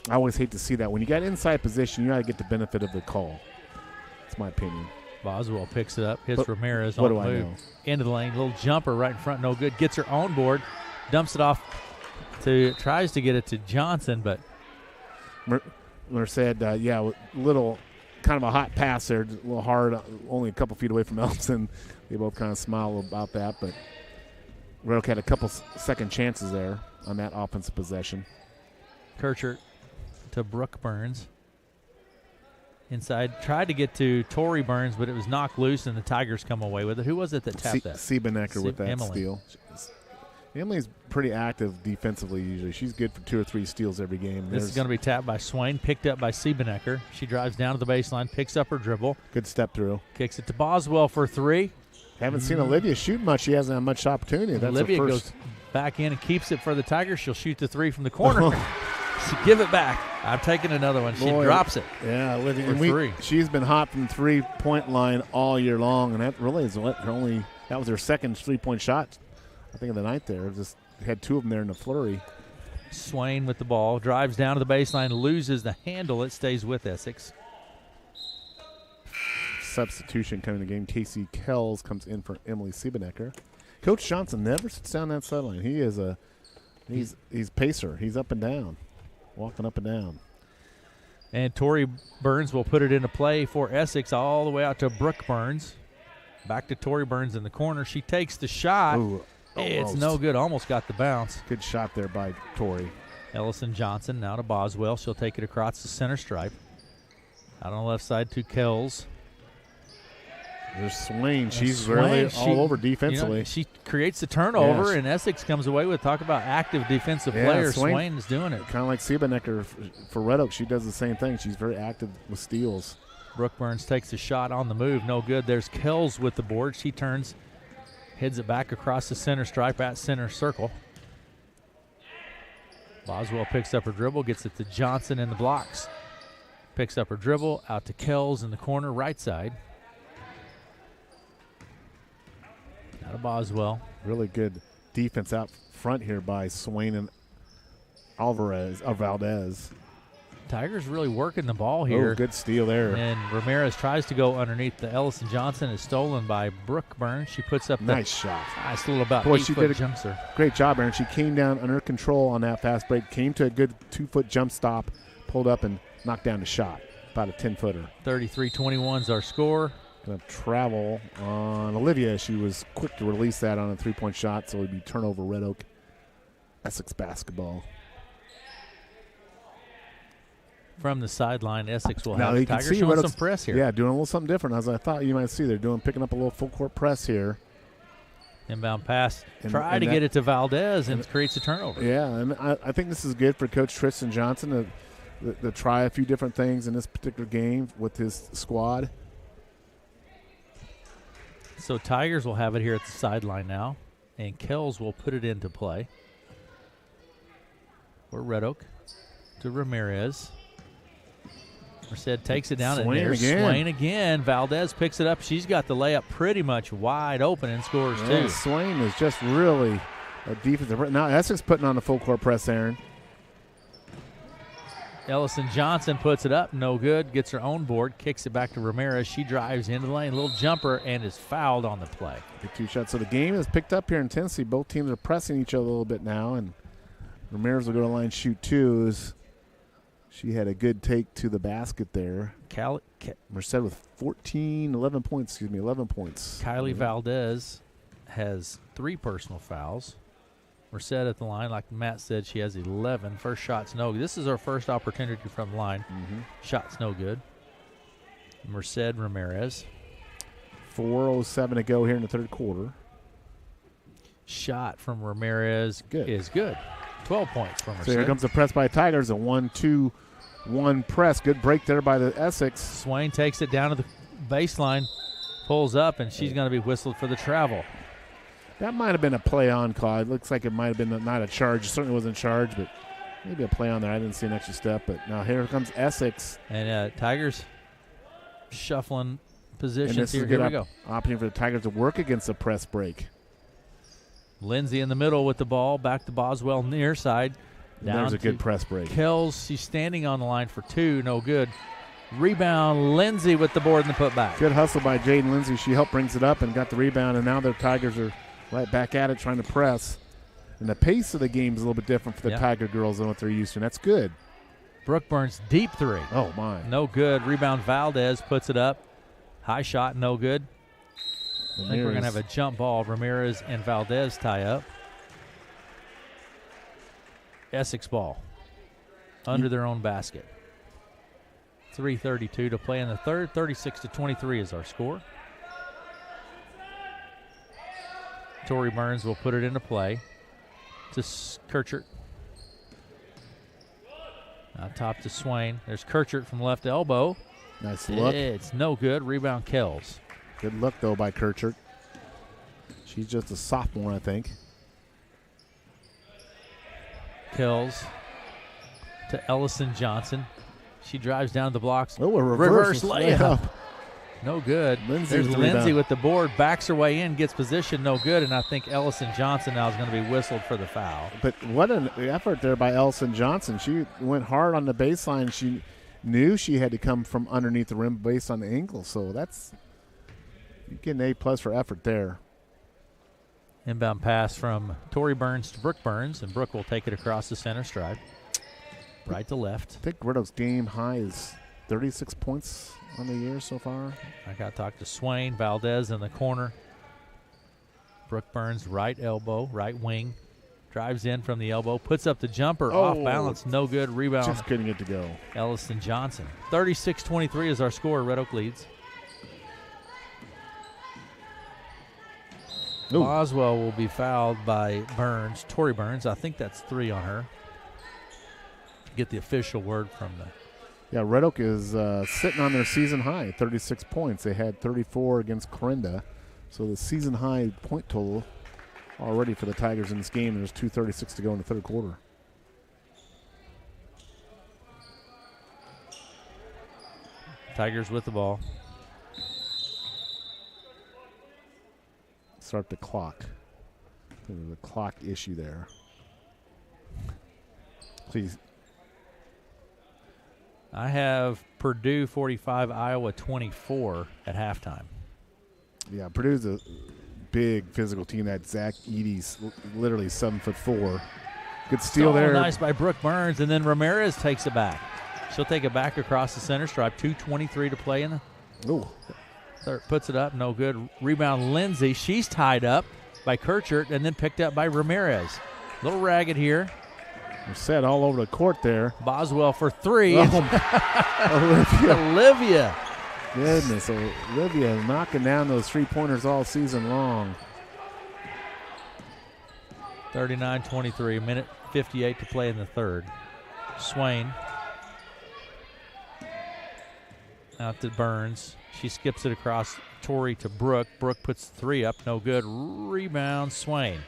I always hate to see that. When you got inside position, you got to get the benefit of the call. That's my opinion. Boswell picks it up, hits Ramirez what on the do I move. know? Into the lane, little jumper right in front, no good. Gets her own board, dumps it off tries to get it to Johnson, but Merced, little kind of a hot pass there, a little hard, only a couple feet away from Elson. They both kind of smile about that, but Red Oak had a couple second chances there on that offensive possession. Kirchert to Brooke Burns. Inside, tried to get to Tori Burns, but it was knocked loose, and the Tigers come away with it. Who was it that tapped that? Siebenecker with that Emily. steal. Emily's pretty active defensively usually. She's good for 2 or 3 steals every game. This is going to be tapped by Swain, picked up by Siebenecker. She drives down to the baseline, picks up her dribble. Good step through. Kicks it to Boswell for three. Haven't seen Olivia shoot much. She hasn't had much opportunity. That's Olivia her first. goes back in and keeps it for the Tigers. She'll shoot the three from the corner. She give it back. I'm taking another one. She drops it. Yeah, Olivia. For three. She's been hot from the 3-point line all year long, and that really is that was her second 3-point shot, I think, of the night there. Just had 2 of them there in the flurry. Swain with the ball, drives down to the baseline, loses the handle. It stays with Essex. Substitution coming in the game. Casey Kells comes in for Emily Siebenecker. Coach Johnson never sits down that sideline. He is he's pacer. He's up and down, walking up and down. And Tori Burns will put it into play for Essex all the way out to Brooke Burns. Back to Tori Burns in the corner. She takes the shot. Ooh, it's no good. Almost got the bounce. Good shot there by Tori. Ellison Johnson now to Boswell. She'll take it across the center stripe. Out on the left side to Kells. There's Swain. She's really all over defensively. She creates the turnover, and Essex comes away with talk about active defensive players. Swain is doing it. Kind of like Siebenecker for Red Oak. She does the same thing. She's very active with steals. Brooke Burns takes a shot on the move. No good. There's Kells with the board. She turns, heads it back across the center stripe at center circle. Boswell picks up her dribble, gets it to Johnson in the blocks. Picks up her dribble, out to Kells in the corner, right side. Out of Boswell. Really good defense out front here by Swain and Valdez. Tigers really working the ball here. Oh, good steal there. And Ramirez tries to go underneath the Ellison Johnson. Is stolen by Brooke Burns. She puts up nice shot. Nice little about 8-foot jumper. Great job, Aaron. She came down under control on that fast break, came to a good 2-foot jump stop, pulled up and knocked down the shot. About a 10-footer. 33-21 is our score. Going to travel on Olivia. She was quick to release that on a 3-point shot, so it would be turnover Red Oak. Essex basketball. From the sideline, Essex will now have the Tigers showing some press here. Yeah, doing a little something different, as I thought you might see. They're picking up a little full-court press here. Inbound pass. Try to get it to Valdez and creates a turnover. Yeah, and I think this is good for Coach Tristan Johnson to try a few different things in this particular game with his squad. So Tigers will have it here at the sideline now, and Kells will put it into play. For Red Oak to Ramirez. Merced takes it down, and there's Swain again. Valdez picks it up. She's got the layup pretty much wide open and scores too. Swain is just really a defensive. Now Essex putting on the full court press, Aaron. Ellison Johnson puts it up, no good. Gets her own board, kicks it back to Ramirez. She drives into the lane, little jumper, and is fouled on the play. Big 2 shots. So the game is picked up here in Tennessee. Both teams are pressing each other a little bit now, and Ramirez will go to the line, shoot 2s. She had a good take to the basket there. Merced with 11 points. Kylie Valdez has 3 personal fouls. Merced at the line, like Matt said, she has 11. First shot's no good. This is our first opportunity from the line. Shot's no good. Merced Ramirez. 4:07 to go here in the third quarter. Shot from Ramirez is good. 12 points from Merced. So here comes the press by Tigers, a 1-2-1 press. Good break there by the Essex. Swain takes it down to the baseline, pulls up, and she's going to be whistled for the travel. That might have been a play on call. It looks like it might have been not a charge. It certainly wasn't a charge, but maybe a play on there. I didn't see an extra step. But now here comes Essex. And Tigers shuffling positions. And this is a here good we go. opportunity for the Tigers to work against the press break. Lindsay in the middle with the ball. Back to Boswell near side. There's a good press break. Kells, she's standing on the line for 2. No good. Rebound, Lindsay with the board and the putback. Good hustle by Jaden Lindsay. She helped brings it up and got the rebound, and now the Tigers are right back at it trying to press. And the pace of the game is a little bit different for the Tiger girls than what they're used to, and that's good. Brooke Burns, deep 3. Oh, my. No good. Rebound, Valdez puts it up. High shot, no good. I think we're going to have a jump ball. Ramirez and Valdez tie up. Essex ball under their own basket. 3:32 to play in the third. 36-23 is our score. Tori Burns will put it into play to Kirchert. Now top to Swain. There's Kirchert from left elbow. Nice look. It's no good. Rebound Kells. Good look, though, by Kirchert. She's just a sophomore, I think. Kells to Ellison Johnson. She drives down the blocks. Oh, a reverse layup. No good. There's Lindsay with the board. Backs her way in, gets position. No good. And I think Ellison Johnson now is going to be whistled for the foul. But what an effort there by Ellison Johnson. She went hard on the baseline. She knew she had to come from underneath the rim based on the angle. So that's – you get an A+ for effort there. Inbound pass from Tori Burns to Brooke Burns, and Brooke will take it across the center stride. Right to left. I think Red Oak's game high is 36 points on the year so far. I got to talk to Swain. Valdez in the corner. Brooke Burns, right elbow, right wing. Drives in from the elbow. Puts up the jumper. Off balance. No good. Rebound. Just couldn't get to go. Ellison Johnson. 36-23 is our score. Red Oak leads. Ooh. Boswell will be fouled by Burns. Tori Burns. I think that's 3 on her. Get the official word from the. Yeah, Red Oak is sitting on their season high, 36 points. They had 34 against Corinda. So the season high point total already for the Tigers in this game. There's 2:36 to go in the third quarter. Tigers with the ball. Start the clock. There's a clock issue there. Please. I have Purdue 45, Iowa 24 at halftime. Yeah, Purdue's a big physical team. That Zach Eady's literally 7'4". Good steal there. Nice by Brooke Burns, and then Ramirez takes it back. She'll take it back across the center stripe. 2:23 to play in the. Ooh. Third, puts it up, no good. Rebound Lindsay. She's tied up by Kirchert and then picked up by Ramirez. Little ragged here. We're set all over the court there. Boswell for 3. Olivia. Goodness, Olivia knocking down those three-pointers all season long. 39-23, minute 58 to play in the third. Swain. Out to Burns. She skips it across Torrey to Brooke. Brooke puts 3 up, no good. Rebound, Swain.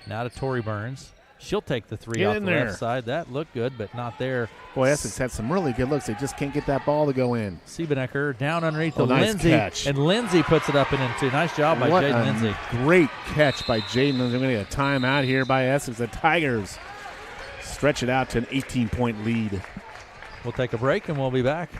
Now to Torrey Burns. She'll take the 3 off the left side. That looked good, but not there. Boy, Essex had some really good looks. They just can't get that ball to go in. Siebenecker down underneath the nice Lindsay. catch. And Lindsay puts it up and in two. Nice job by Jaden Lindsay. Great catch by Jaden Lindsay. We're going to get a timeout here by Essex. The Tigers stretch it out to an 18-point lead. We'll take a break and we'll be back.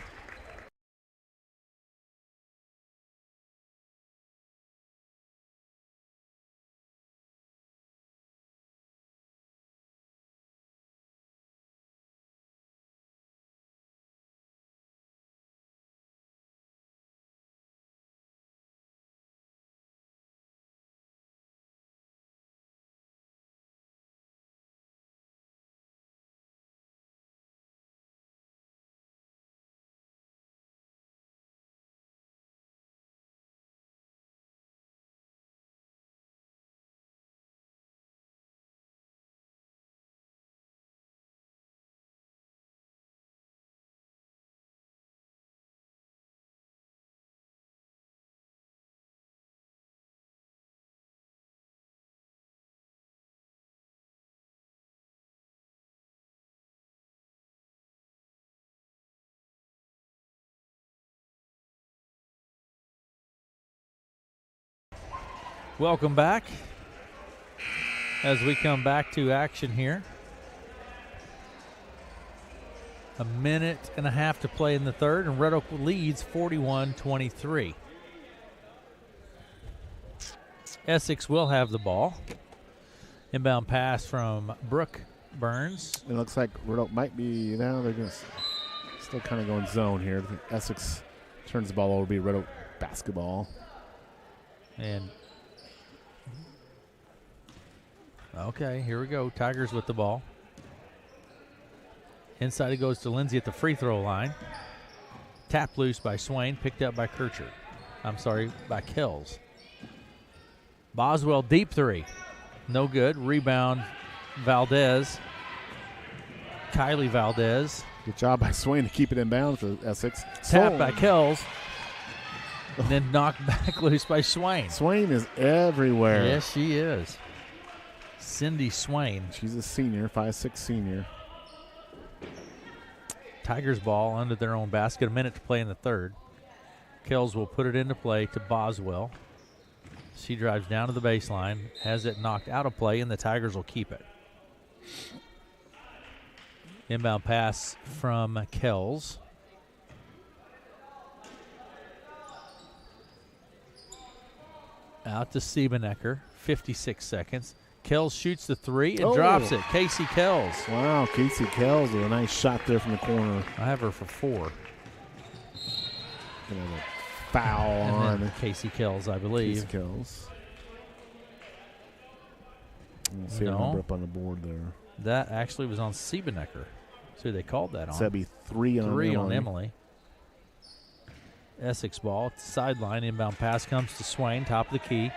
Welcome back as we come back to action here. A minute and a half to play in the third, and Red Oak leads 41-23. Essex will have the ball. Inbound pass from Brooke Burns. It looks like Red Oak might be now. They're going to still kind of going zone here. Essex turns the ball over to be Red Oak basketball. And okay, here we go. Tigers with the ball. Inside it goes to Lindsay at the free throw line. Tapped loose by Swain, picked up by Kircher. By Kells. Boswell deep 3. No good. Rebound, Valdez. Kylie Valdez. Good job by Swain to keep it in bounds for Essex. Tapped by Kells. And then knocked back loose by Swain. Swain is everywhere. Yes, she is. Cindy Swain. She's a senior, 5'6" senior. Tigers ball under their own basket. A minute to play in the third. Kells will put it into play to Boswell. She drives down to the baseline, has it knocked out of play, and the Tigers will keep it. Inbound pass from Kells. Out to Siebenecker, 56 seconds. Kells shoots the 3 and drops it. Casey Kells. Wow, Casey Kells with a nice shot there from the corner. I have her for 4. Gonna have a foul on Casey Kells, I believe. Casey Kells. We'll see a number up on the board there. That actually was on Siebenecker. So they called that on. So that'd be 3 on 3 Emily. on Emily. Essex ball at the sideline. Inbound pass comes to Swain, top of the key.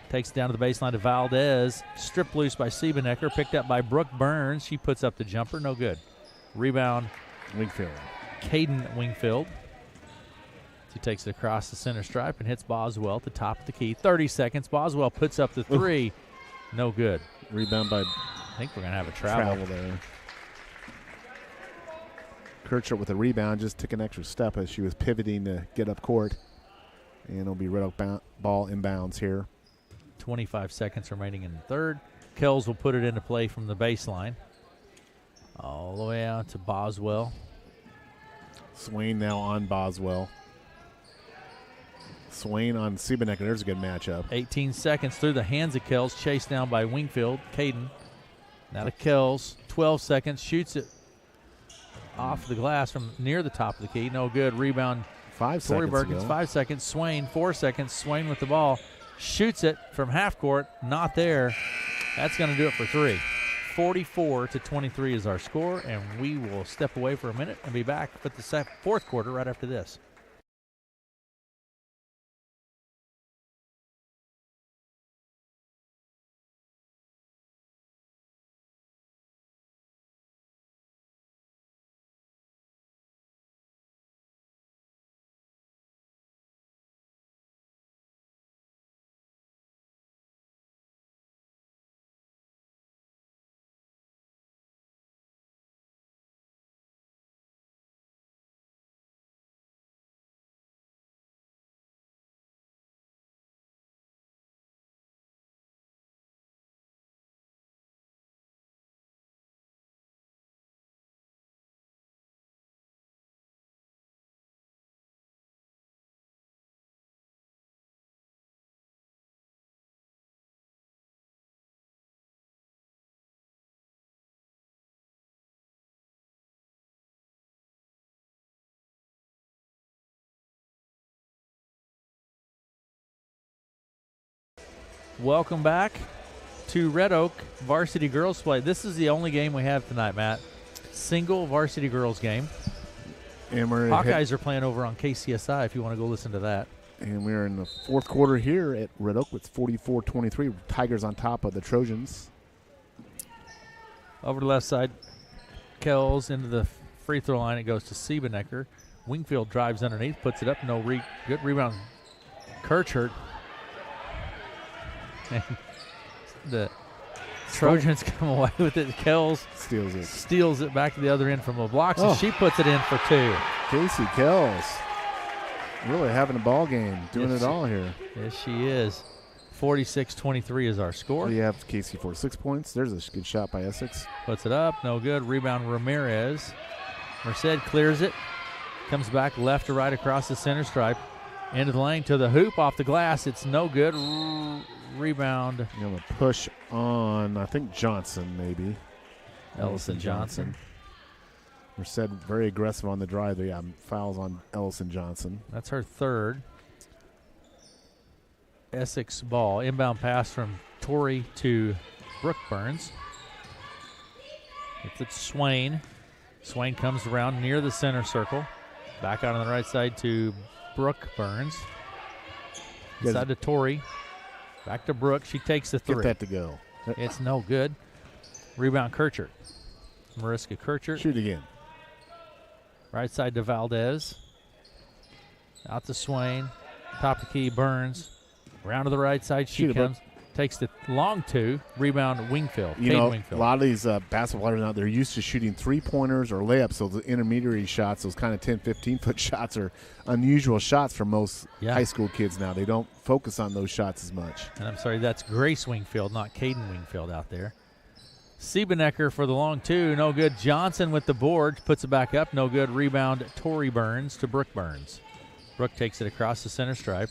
Takes it down to the baseline to Valdez. Stripped loose by Siebenecker. Picked up by Brooke Burns. She puts up the jumper. No good. Rebound. Wingfield. Caden Wingfield. She takes it across the center stripe and hits Boswell at the top of the key. 30 seconds. Boswell puts up the 3. No good. Rebound by I think we're going to have a travel there. Kircher with a rebound just took an extra step as she was pivoting to get up court. And it'll be Red Oak ball inbounds here. 25 seconds remaining in the third. Kells will put it into play from the baseline. All the way out to Boswell. Swain now on Boswell. Swain on Siebenecker. There's a good matchup. 18 seconds through the hands of Kells. Chased down by Wingfield. Caden. Now to Kells. 12 seconds. Shoots it off the glass from near the top of the key. No good. Rebound. 5 Torrey seconds Perkins. ago. 5 seconds. Swain. 4 seconds. Swain with the ball. Shoots it from half court. Not there. That's going to do it for 3. 44-23 is our score, and we will step away for a minute and be back for the fourth quarter right after this. Welcome back to Red Oak varsity girls play. This is the only game we have tonight, Matt. Single varsity girls game. And Hawkeyes are playing over on KCSI if you want to go listen to that. And we're in the fourth quarter here at Red Oak with 44-23. Tigers on top of the Trojans. Over the left side, Kells into the free throw line. It goes to Siebenecker. Wingfield drives underneath, puts it up. Good rebound. Kirchert. And the Trojans come away with it. Kells steals it back to the other end from the blocks, and she puts it in for 2. Casey Kells really having a ball game, doing it all here. Yes, she is. 46-23 is our score. You have Casey for 6 points. There's a good shot by Essex. Puts it up, no good. Rebound Ramirez. Merced clears it. Comes back left to right across the center stripe. Into the lane to the hoop, off the glass. It's no good. Rebound. You know, a push on, I think, Johnson maybe. Ellison Johnson. Merced very aggressive on the drive. They fouls on Ellison Johnson. That's her third. Essex ball. Inbound pass from Torrey to Brooke Burns. It's Swain. Swain comes around near the center circle. Back out on the right side to Brooke Burns. Inside to Torrey. Back to Brooke. She takes the 3. Get that to go. It's no good. Rebound Kirchert. Mariska Kirchert. Shoot again. Right side to Valdez. Out to Swain. Top of the key, Burns. Round to the right side. She comes. Takes the long 2. Rebound Wingfield. Wingfield. A lot of these basketball players out there are used to shooting 3-pointers or layups. So the intermediary shots, those kind of 10, 15-foot shots are unusual shots for most high school kids now. They don't focus on those shots as much. And I'm sorry, that's Grace Wingfield, not Caden Wingfield out there. Siebenecker for the long 2. No good. Johnson with the board. Puts it back up. No good. Rebound Torrey Burns to Brooke Burns. Brooke takes it across the center stripe.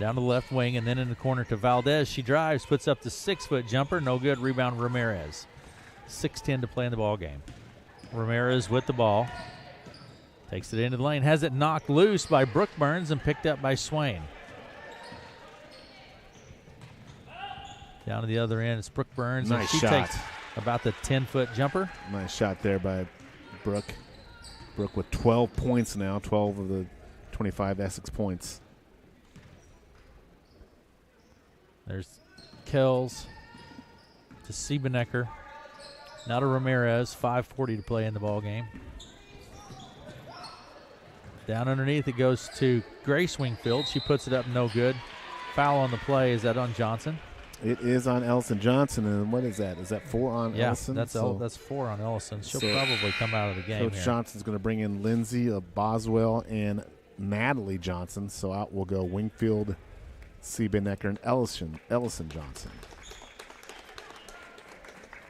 Down to the left wing, and then in the corner to Valdez. She drives, puts up the 6-foot jumper. No good. Rebound Ramirez. 6:10 to play in the ball game. Ramirez with the ball. Takes it into the lane. Has it knocked loose by Brooke Burns and picked up by Swain. Down to the other end, it's Brooke Burns. Nice and she shot. takes about the 10-foot jumper. Nice shot there by Brooke. Brooke with 12 points now, 12 of the 25 Essex points. There's Kells to Siebenecker. Now to Ramirez. 5:40 to play in the ball game. Down underneath it goes to Grace Wingfield. She puts it up, no good. Foul on the play. Is that on Johnson? It is on Ellison Johnson, and what is that? Is that 4 on Ellison? That's 4 on Ellison. She'll probably come out of the game. Coach Johnson's going to bring in Lindsay of Boswell and Natalie Johnson. So out will go Wingfield, Siebenecker, and Ellison Johnson.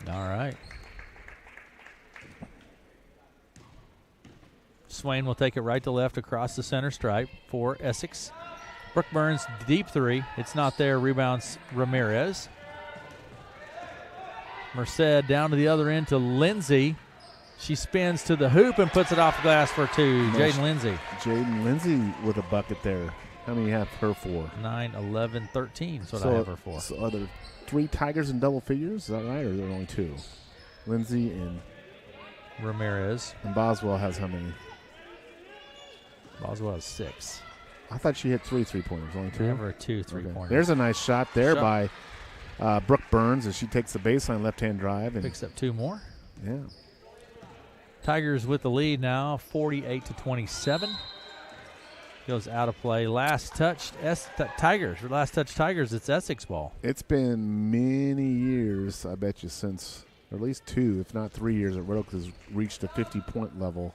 All right. Swain will take it right to left across the center stripe for Essex. Brooke Burns, deep 3. It's not there. Rebounds Ramirez. Merced down to the other end to Lindsay. She spins to the hoop and puts it off the glass for 2. Jaden Lindsay. Jaden Lindsay with a bucket there. How many you have her for? 9, 11, 13 is what I have her for. So are there 3 Tigers in double figures? Is that right, or are there only 2? Lindsay and Ramirez. And Boswell has how many? Boswell has 6. I thought she hit 3 3-pointers. Only 2? Never 2 3-pointers. There's a nice shot there by Brooke Burns as she takes the baseline left-hand drive. And picks up 2 more. Yeah. Tigers with the lead now, 48-27. Goes out of play. Last touch Tigers, it's Essex ball. It's been many years, I bet you, since at least 2, if not 3 years, that Red Oak has reached a 50-point level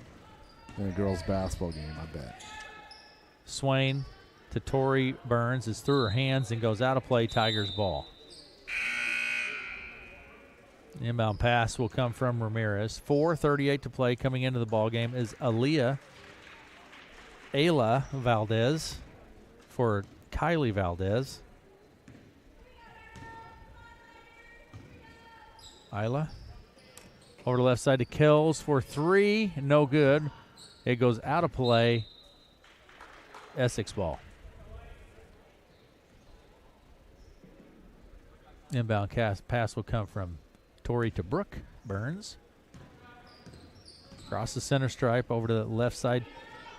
in a girls' basketball game, I bet. Swain to Torrey Burns is through her hands and goes out of play. Tigers ball. The inbound pass will come from Ramirez. 4:38 to play. Coming into the ball game is Ayla Valdez for Kylie Valdez. Ayla over the left side to Kells for 3. No good. It goes out of play. Essex ball. Inbound pass will come from Tori to Brooke Burns. Across the center stripe over to the left side.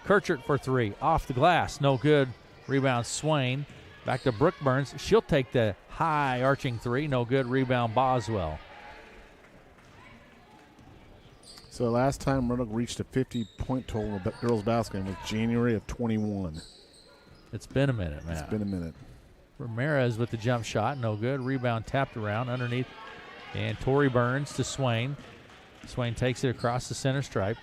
Kirchert for 3. Off the glass. No good. Rebound Swain. Back to Brooke Burns. She'll take the high arching 3. No good. Rebound Boswell. So last time Red Oak reached a 50-point total in the girls basketball game was January of 21. It's been a minute, man. It's been a minute. Ramirez with the jump shot. No good. Rebound tapped around underneath. And Tori Burns to Swain. Swain takes it across the center stripe.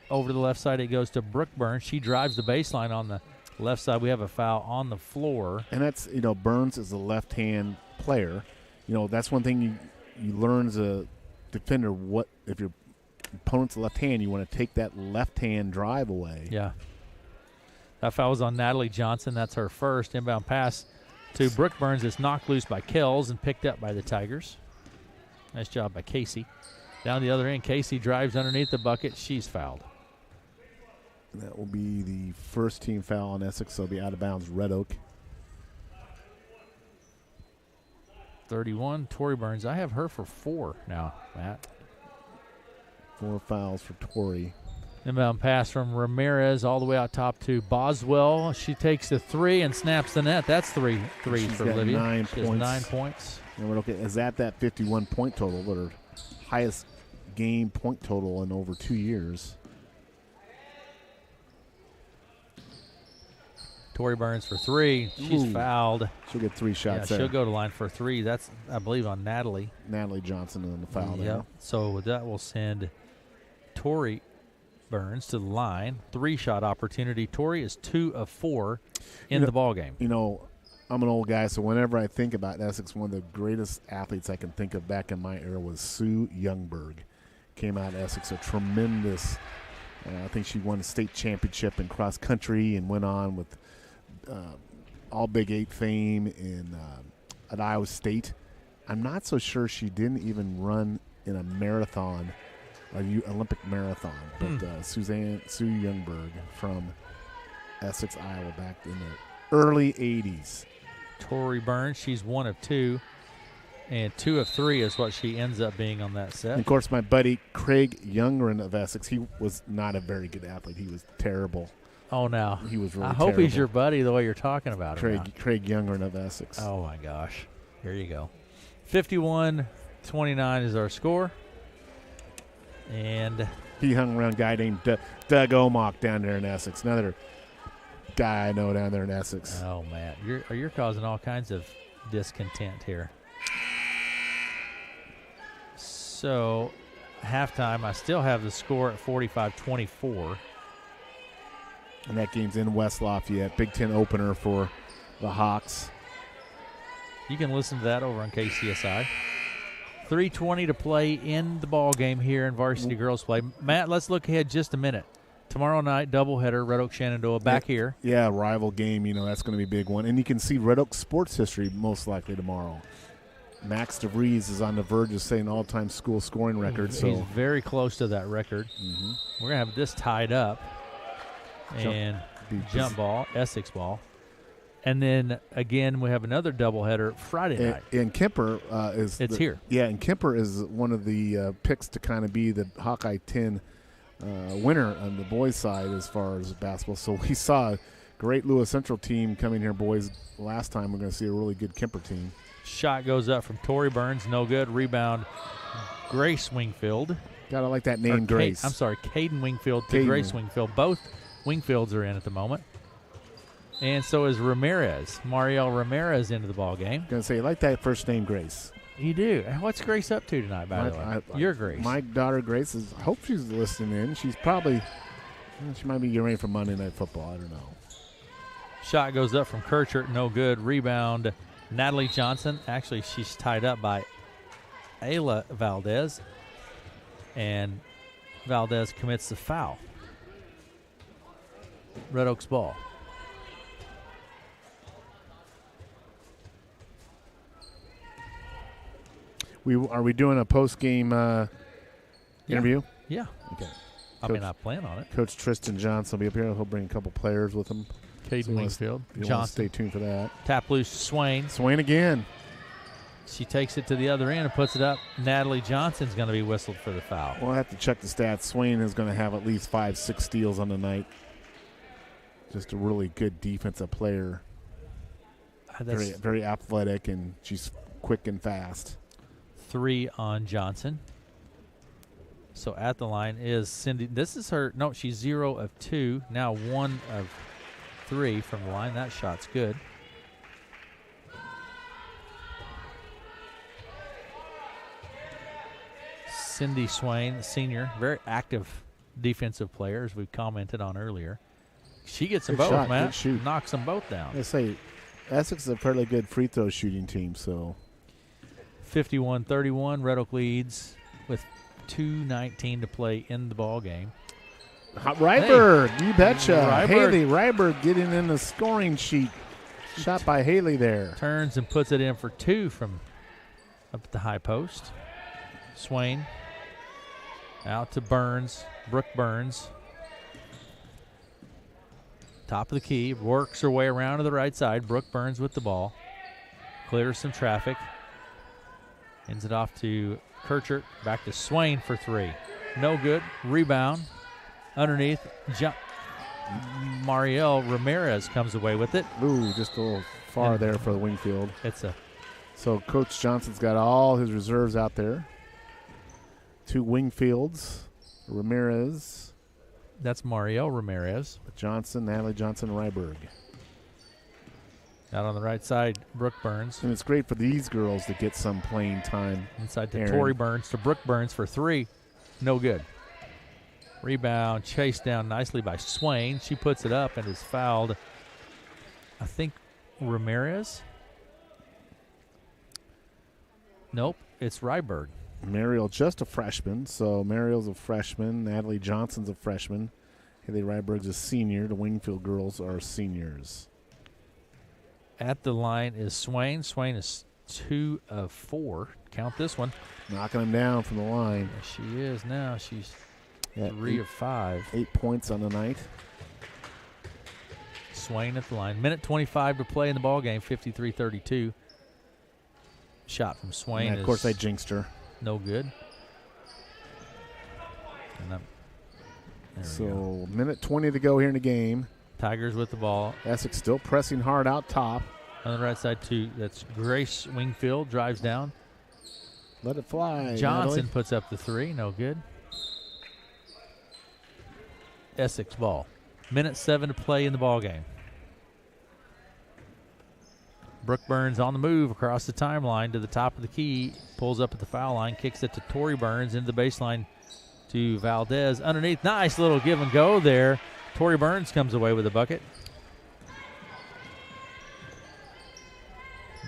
Over to the left side, it goes to Brooke Burns. She drives the baseline on the left side. We have a foul on the floor. And that's, Burns is a left-hand player. That's one thing you learn as a defender. What if your opponent's left hand, you want to take that left-hand drive away. Yeah. That foul was on Natalie Johnson. That's her first. Inbound pass to Brooke Burns. It's knocked loose by Kells and picked up by the Tigers. Nice job by Casey. Down the other end, Casey drives underneath the bucket. She's fouled. That will be the first team foul on Essex, so it'll be out of bounds Red Oak. 31, Tori Burns. I have her for 4 now, Matt. 4 fouls for Tori. Inbound pass from Ramirez all the way out top to Boswell. She takes the 3 and snaps the net. That's 3 threes for Olivia. 9 she has 9 points. And Red Oak is at that 51-point total, but her highest game point total in over 2 years. Tori Burns for 3. She's fouled. She'll get 3 shots there. She'll go to line for 3. That's, I believe, on Natalie. Natalie Johnson on the foul there. Yep. So that will send Tori Burns to the line. 3-shot opportunity. Tori is 2 of 4 in the ball game. I'm an old guy, so whenever I think about Essex, one of the greatest athletes I can think of back in my era was Sue Youngberg. Came out of Essex, a tremendous. I think she won a state championship in cross country and went on with all Big 8 fame at Iowa State. I'm not so sure she didn't even run in a marathon, Olympic marathon. But Sue Youngberg from Essex, Iowa, back in the early 80s. Tori Burns, she's 1 of 2. And 2 of 3 is what she ends up being on that set. And of course, my buddy Craig Youngren of Essex, he was not a very good athlete. He was terrible. Oh, no. He was really I hope terrible. He's your buddy the way you're talking about him. Craig Youngren of Essex. Oh, my gosh. Here you go. 51-29 is our score. And he hung around a guy named Doug Omock down there in Essex. Another guy I know down there in Essex. Oh, man. You're causing all kinds of discontent here. So, halftime, I still have the score at 45-24. And that game's in West Lafayette. Big Ten opener for the Hawks. You can listen to that over on KCSI. 3:20 to play in the ball game here in varsity girls play. Matt, let's look ahead just a minute. Tomorrow night, doubleheader, Red Oak Shenandoah back here. Yeah, rival game. That's going to be a big one. And you can see Red Oak sports history most likely tomorrow. Max DeVries is on the verge of setting all-time school scoring record. He's very close to that record. Mm-hmm. We're going to have this tied up. And jump ball, Essex ball. And then, again, we have another doubleheader Friday night. And Kemper is here. Yeah, and Kemper is one of the picks to kind of be the Hawkeye 10 winner on the boys' side as far as basketball. So we saw a great Lewis Central team coming here, boys, last time. We're going to see a really good Kemper team. Shot goes up from Tori Burns. No good. Rebound, Grace Wingfield. Gotta like that name, Grace. Caden Wingfield to Grace Wingfield. Both Wingfields are in at the moment. And so is Ramirez. Mariel Ramirez into the ball game. Going to say, I like that first name, Grace. You do. What's Grace up to tonight, by the way? Your Grace. My daughter, Grace, I hope she's listening in. She's probably, she might be getting ready for Monday Night Football. I don't know. Shot goes up from Kirchert. No good. Rebound, Natalie Johnson. Actually, she's tied up by Ayla Valdez. And Valdez commits the foul. Red Oaks ball. Are we doing a post-game interview? Yeah. Okay. I plan on it. Coach Tristan Johnson will be up here. He'll bring a couple players with him. Caden Wingfield. Johnson. Stay tuned for that. Tap loose Swain. Swain again. She takes it to the other end and puts it up. Natalie Johnson's going to be whistled for the foul. We'll have to check the stats. Swain is going to have at least 5-6 steals on the night. Just a really good defensive player. Very, very athletic, and she's quick and fast. 3 on Johnson. So at the line is Cindy. This is her. No, she's 0 of 2. Now 1 of 3 from the line. That shot's good. Cindy Swain, senior, very active defensive player, as we commented on earlier. She gets them both, shot, Matt. Knocks them both down. I say, Essex is a fairly good free throw shooting team. So 51-31, Red Oak leads with 2:19 to play in the ball game. Ryberg, you betcha. Ryberg. Haley Ryberg getting in the scoring sheet. Shot by Haley there. Turns and puts it in for 2 from up at the high post. Swain out to Burns, Brooke Burns. Top of the key, works her way around to the right side. Brooke Burns with the ball. Clears some traffic. Ends it off to Kirchert. Back to Swain for 3. No good. Rebound. Underneath. Marielle Ramirez comes away with it. Ooh, just a little far there for the Wingfield. So Coach Johnson's got all his reserves out there. 2 Wingfields. Ramirez. That's Marielle Ramirez. Johnson, Natalie Johnson, Ryberg. Out on the right side, Brooke Burns. And it's great for these girls to get some playing time. Inside to Tori Burns, to Brooke Burns for 3. No good. Rebound chased down nicely by Swain. She puts it up and is fouled. I think Ramirez? Nope, it's Ryberg. Mariel just a freshman, so Mariel's a freshman. Natalie Johnson's a freshman. Haley Ryberg's a senior. The Wingfield girls are seniors. At the line is Swain. Swain is 2 of 4. Count this one. Knocking them down from the line. Yes, she is now. She's 3 of 5. 8 points on the night. Swain at the line. Minute 25 to play in the ball game. 53-32. Shot from Swain. And of course, I jinxed her. No good. So minute 20 to go here in the game. Tigers with the ball. Essex still pressing hard out top. On the right side, too. That's Grace Wingfield. Drives down. Let it fly. Johnson Natalie. puts up the 3. No good. Essex ball. Minute 7 to play in the ball game. Brooke Burns on the move across the timeline to the top of the key. Pulls up at the foul line. Kicks it to Tori Burns into the baseline to Valdez. Underneath, nice little give and go there. Tori Burns comes away with a bucket.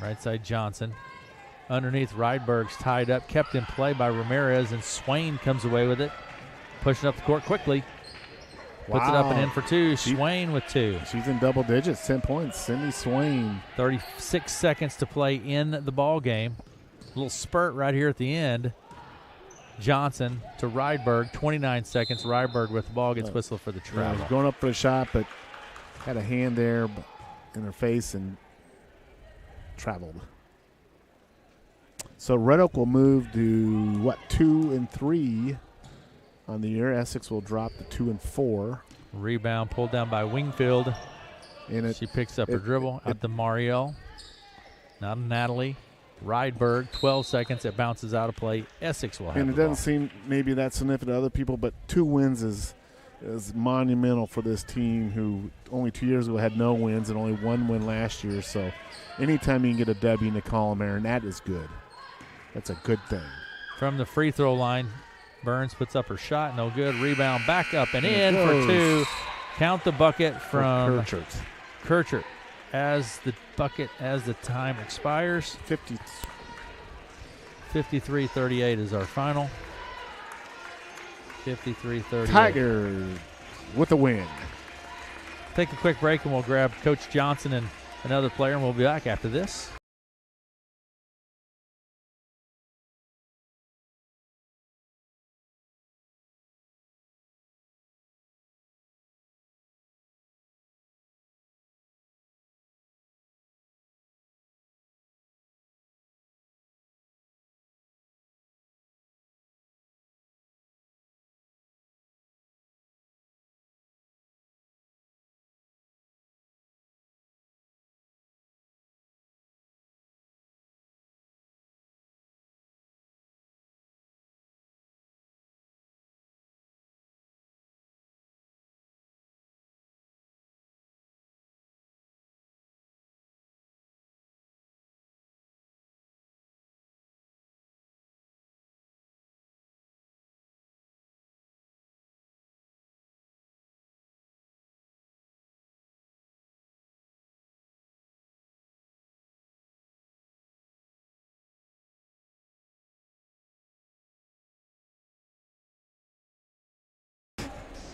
Right side Johnson. Underneath, Rydberg's tied up. Kept in play by Ramirez, and Swain comes away with it. Pushing up the court quickly. Puts it up and in for 2. Swain with 2. She's in double digits, 10 points. Cindy Swain. 36 seconds to play in the ball game. A little spurt right here at the end. Johnson to Rydberg, 29 seconds. Rydberg with the ball gets whistled for the travel. Yeah, going up for a shot, but had a hand there in her face and traveled. So Red Oak will move to, 2 and 3 on the year. Essex will drop to 2 and 4. Rebound pulled down by Wingfield. And she picks up her dribble at the Marielle. Now Natalie. Rydberg, 12 seconds. It bounces out of play. Essex will have and it doesn't seem maybe that significant to other people, but 2 wins is monumental for this team who only 2 years ago had no wins and only 1 win last year. So anytime you can get a W in the column, Aaron, that is good. That's a good thing. From the free throw line, Burns puts up her shot. No good. Rebound back up and in for 2. Count the bucket from Kirchert. As the time expires. 53-38 is our final. 53-38. Tigers with a win. Take a quick break and we'll grab Coach Johnson and another player, and we'll be back after this.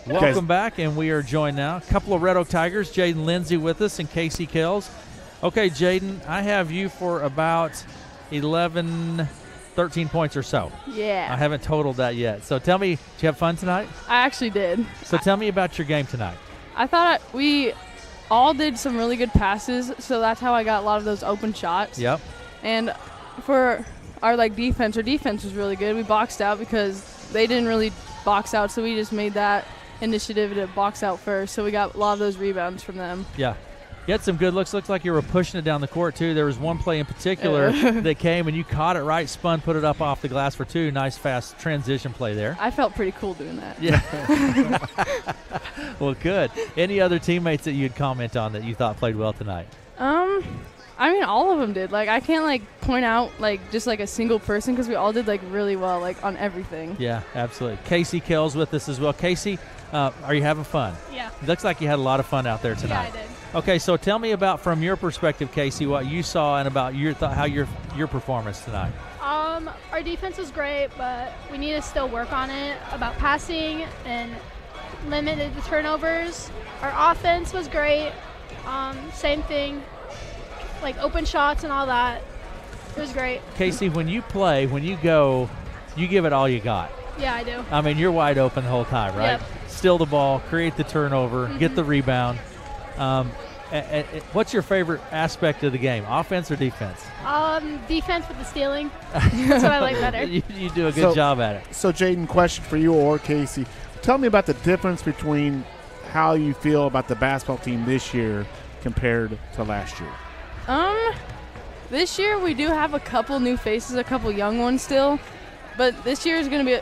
Welcome back, and we are joined now. A couple of Red Oak Tigers, Jaden Lindsay with us and Casey Kells. Okay, Jaden, I have you for about 11, 13 points or so. Yeah. I haven't totaled that yet. So tell me, did you have fun tonight? I actually did. So tell me about your game tonight. I thought we all did some really good passes, so that's how I got a lot of those open shots. Yep. And for our defense was really good. We boxed out because they didn't really box out, so we just made that initiative to box out first. So we got a lot of those rebounds from them. Yeah. You had some good looks. Looked like you were pushing it down the court, too. There was one play in particular that came, and you caught it right, spun, put it up off the glass for two. Nice, fast transition play there. I felt pretty cool doing that. Yeah. Well, good. Any other teammates that you'd comment on that you thought played well tonight? I mean, all of them did. I can't, point out, just a single person because we all did, really well, on everything. Yeah, absolutely. Casey Kells with us as well. Casey, are you having fun? Yeah. It looks like you had a lot of fun out there tonight. Yeah, I did. Okay, so tell me about, from your perspective, Casey, what you saw and about how your performance tonight. Our defense was great, but we need to still work on it about passing and limit the turnovers. Our offense was great. Same thing, open shots and all that. It was great. Casey, when you play, when you go, you give it all you got. Yeah, I do. I mean, you're wide open the whole time, right? Yep. Steal the ball, create the turnover, get the rebound. What's your favorite aspect of the game, offense or defense? Defense with the stealing. That's what I like better. You do a good job at it. So, Jaden, question for you or Casey. Tell me about the difference between how you feel about the basketball team this year compared to last year. This year we do have a couple new faces, a couple young ones still, but this year is going to be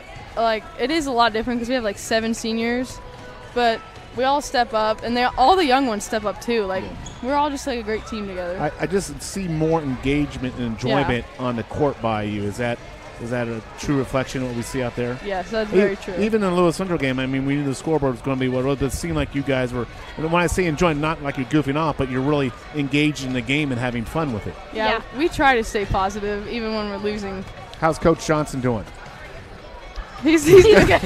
it is a lot different because we have 7 seniors, but we all step up, and all the young ones step up too. We're all just a great team together. I just see more engagement and enjoyment on the court by you. Is that a true reflection of what we see out there? Yes, that's very true. Even in the Lewis Central game, I mean, we knew the scoreboard was going to be what it was, but it seemed like you guys were, and when I say enjoying, not like you're goofing off, but you're really engaged in the game and having fun with it. Yeah, we try to stay positive even when we're losing. How's Coach Johnson doing? He's doing good.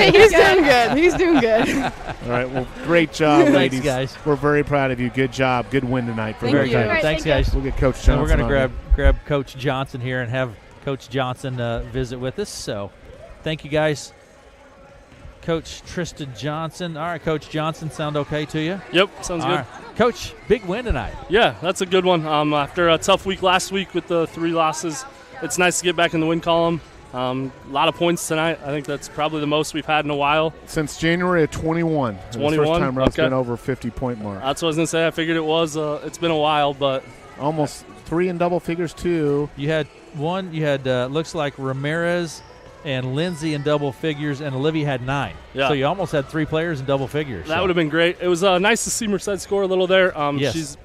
He's doing good. All right, well, great job, ladies. Thanks, guys. We're very proud of you. Good job. Good win tonight. Thank you. Thanks, guys. We'll get Coach Johnson. And we're going to grab Coach Johnson here and have Coach Johnson visit with us. So thank you, guys. Coach Tristan Johnson. All right, Coach Johnson, sound okay to you? Yep, sounds good. Right. Coach, big win tonight. Yeah, that's a good one. After a tough week last week with the 3 losses, it's nice to get back in the win column. A lot of points tonight. I think that's probably the most we've had in a while. Since January of 21. 21, the first time Russ okay. been over 50-point mark. That's what I was going to say. I figured it was. It's been a while, but. Almost 3 in double figures, too. You had looks like Ramirez and Lindsay in double figures, and Olivia had 9. Yeah. So you almost had 3 players in double figures. That would have been great. It was nice to see Merced score a little there. Yes.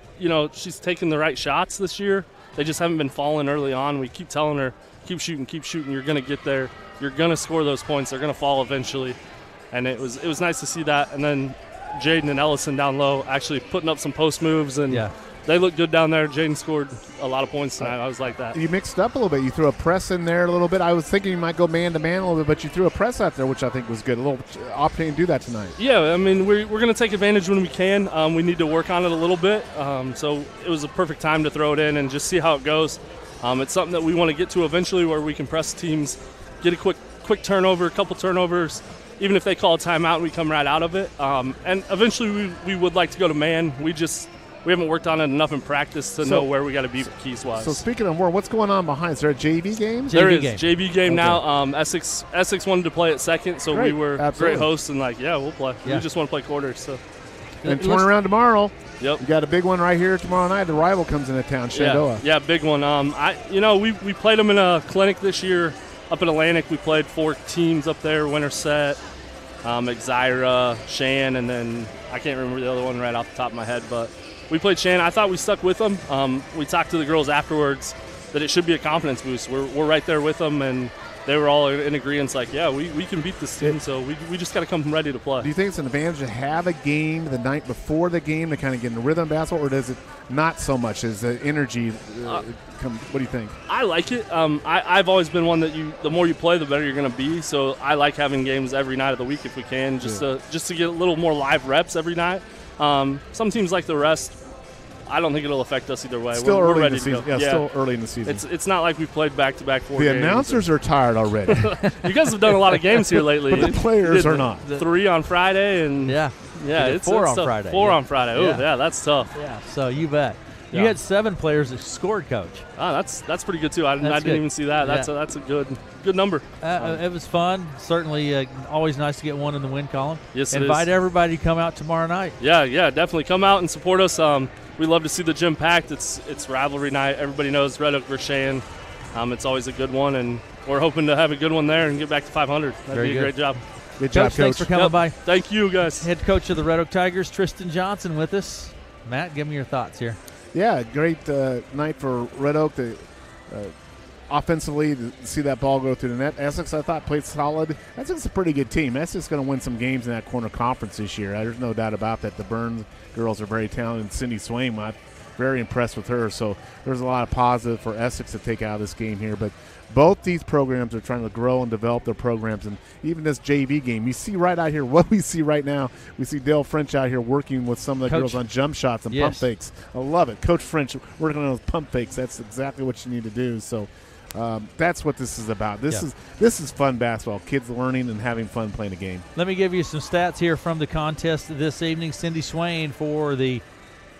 She's taking the right shots this year. They just haven't been falling early on. We keep telling her, keep shooting. You're going to get there. You're going to score those points. They're going to fall eventually. And it was nice to see that. And then Jaden and Ellison down low actually putting up some post moves, and they look good down there. Jaden scored a lot of points tonight. I was like that. You mixed up a little bit. You threw a press in there a little bit. I was thinking you might go man-to-man a little bit, but you threw a press out there, which I think was good. A little opportunity to do that tonight. Yeah, I mean, we're going to take advantage when we can. We need to work on it a little bit. So it was a perfect time to throw it in and just see how it goes. It's something that we want to get to eventually where we can press teams, get a quick turnover, a couple turnovers. Even if they call a timeout, we come right out of it. And eventually we would like to go to man. We haven't worked on it enough in practice to know where we got to be keys-wise. So speaking of more, what's going on behind? Is there a JV game? There is JV game now. Essex wanted to play at second, so we were great hosts and we'll play. Yeah. We just want to play quarters. So. And turn around tomorrow. Yep. You got a big one right here tomorrow night. The rival comes into town, Shenandoah. Yeah, big one. We played them in a clinic this year up in Atlantic. We played 4 teams up there, Winterset, Exira, Shan, and then I can't remember the other one right off the top of my head, but we played Shan. I thought we stuck with them. We talked to the girls afterwards that it should be a confidence boost. We're right there with them, and they were all in agreement, like, yeah, we can beat this team, so we just got to come ready to play. Do you think it's an advantage to have a game the night before the game to kind of get in the rhythm of basketball, or does it not so much as the energy come? What do you think? I like it. I've always been one that the more you play, the better you're going to be. So I like having games every night of the week if we can, just to get a little more live reps every night. Some teams like the rest. I don't think it'll affect us either way. Still we're early ready in the season. to go. Yeah, still early in the season. It's not like we've played back-to-back 4 the games. announcers are tired already. You guys have done a lot of games here lately. But the players are not. 3 on Friday and it's 4 on Friday. 4 on Friday. Oh, yeah, that's tough. Yeah, so you bet. Yeah. You had 7 players that scored, Coach. Oh, that's pretty good too. I didn't good. even see that. That's a good number. It was fun. Certainly, always nice to get one in the win column. Yes, it Invite is. everybody to come out tomorrow night. Yeah, definitely come out and support us. We love to see the gym packed. It's rivalry night. Everybody knows Red Oak versus Cheyenne. It's always a good one, and we're hoping to have a good one there and get back to 500. That'd be a great job. Good job, Coach. Thanks for coming by. Thank you, guys. Head coach of the Red Oak Tigers, Tristan Johnson, with us. Matt, give me your thoughts here. Yeah, great night for Red Oak. Offensively, to see that ball go through the net. Essex, I thought, played solid. Essex is a pretty good team. Essex is going to win some games in that corner conference this year. There's no doubt about that. The Burns girls are very talented. Cindy Swain, I'm very impressed with her. So there's a lot of positive for Essex to take out of this game here. But both these programs are trying to grow and develop their programs. And even this JV game, you see right out here what we see right now. We see Dale French out here working with some of the girls on jump shots and pump fakes. I love it. Coach French working on those pump fakes. That's exactly what you need to do. So that's what this is about. This is fun basketball. Kids learning and having fun playing a game. Let me give you some stats here from the contest this evening. Cindy Swain for the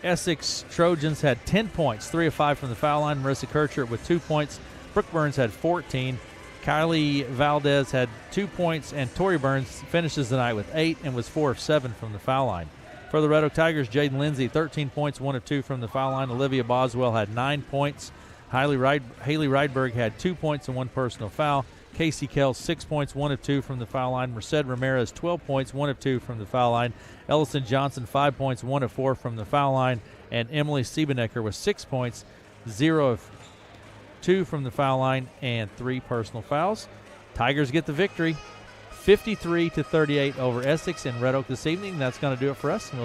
Essex Trojans had 10 points, 3 of 5 from the foul line. Marissa Kirchert with 2 points. Brooke Burns had 14. Kylie Valdez had 2 points, and Tori Burns finishes the night with 8 and was 4 of 7 from the foul line. For the Red Oak Tigers, Jaden Lindsay, 13 points, 1 of 2 from the foul line. Olivia Boswell had 9 points. Haley Rydberg had 2 points and 1 personal foul. Casey Kell, 6 points, 1 of 2 from the foul line. Merced Ramirez, 12 points, 1 of 2 from the foul line. Ellison Johnson, 5 points, 1 of 4 from the foul line. And Emily Siebenecker with 6 points, 0 of 2 from the foul line, and 3 personal fouls. Tigers get the victory, 53-38 over Essex and Red Oak this evening. That's going to do it for us, and we'll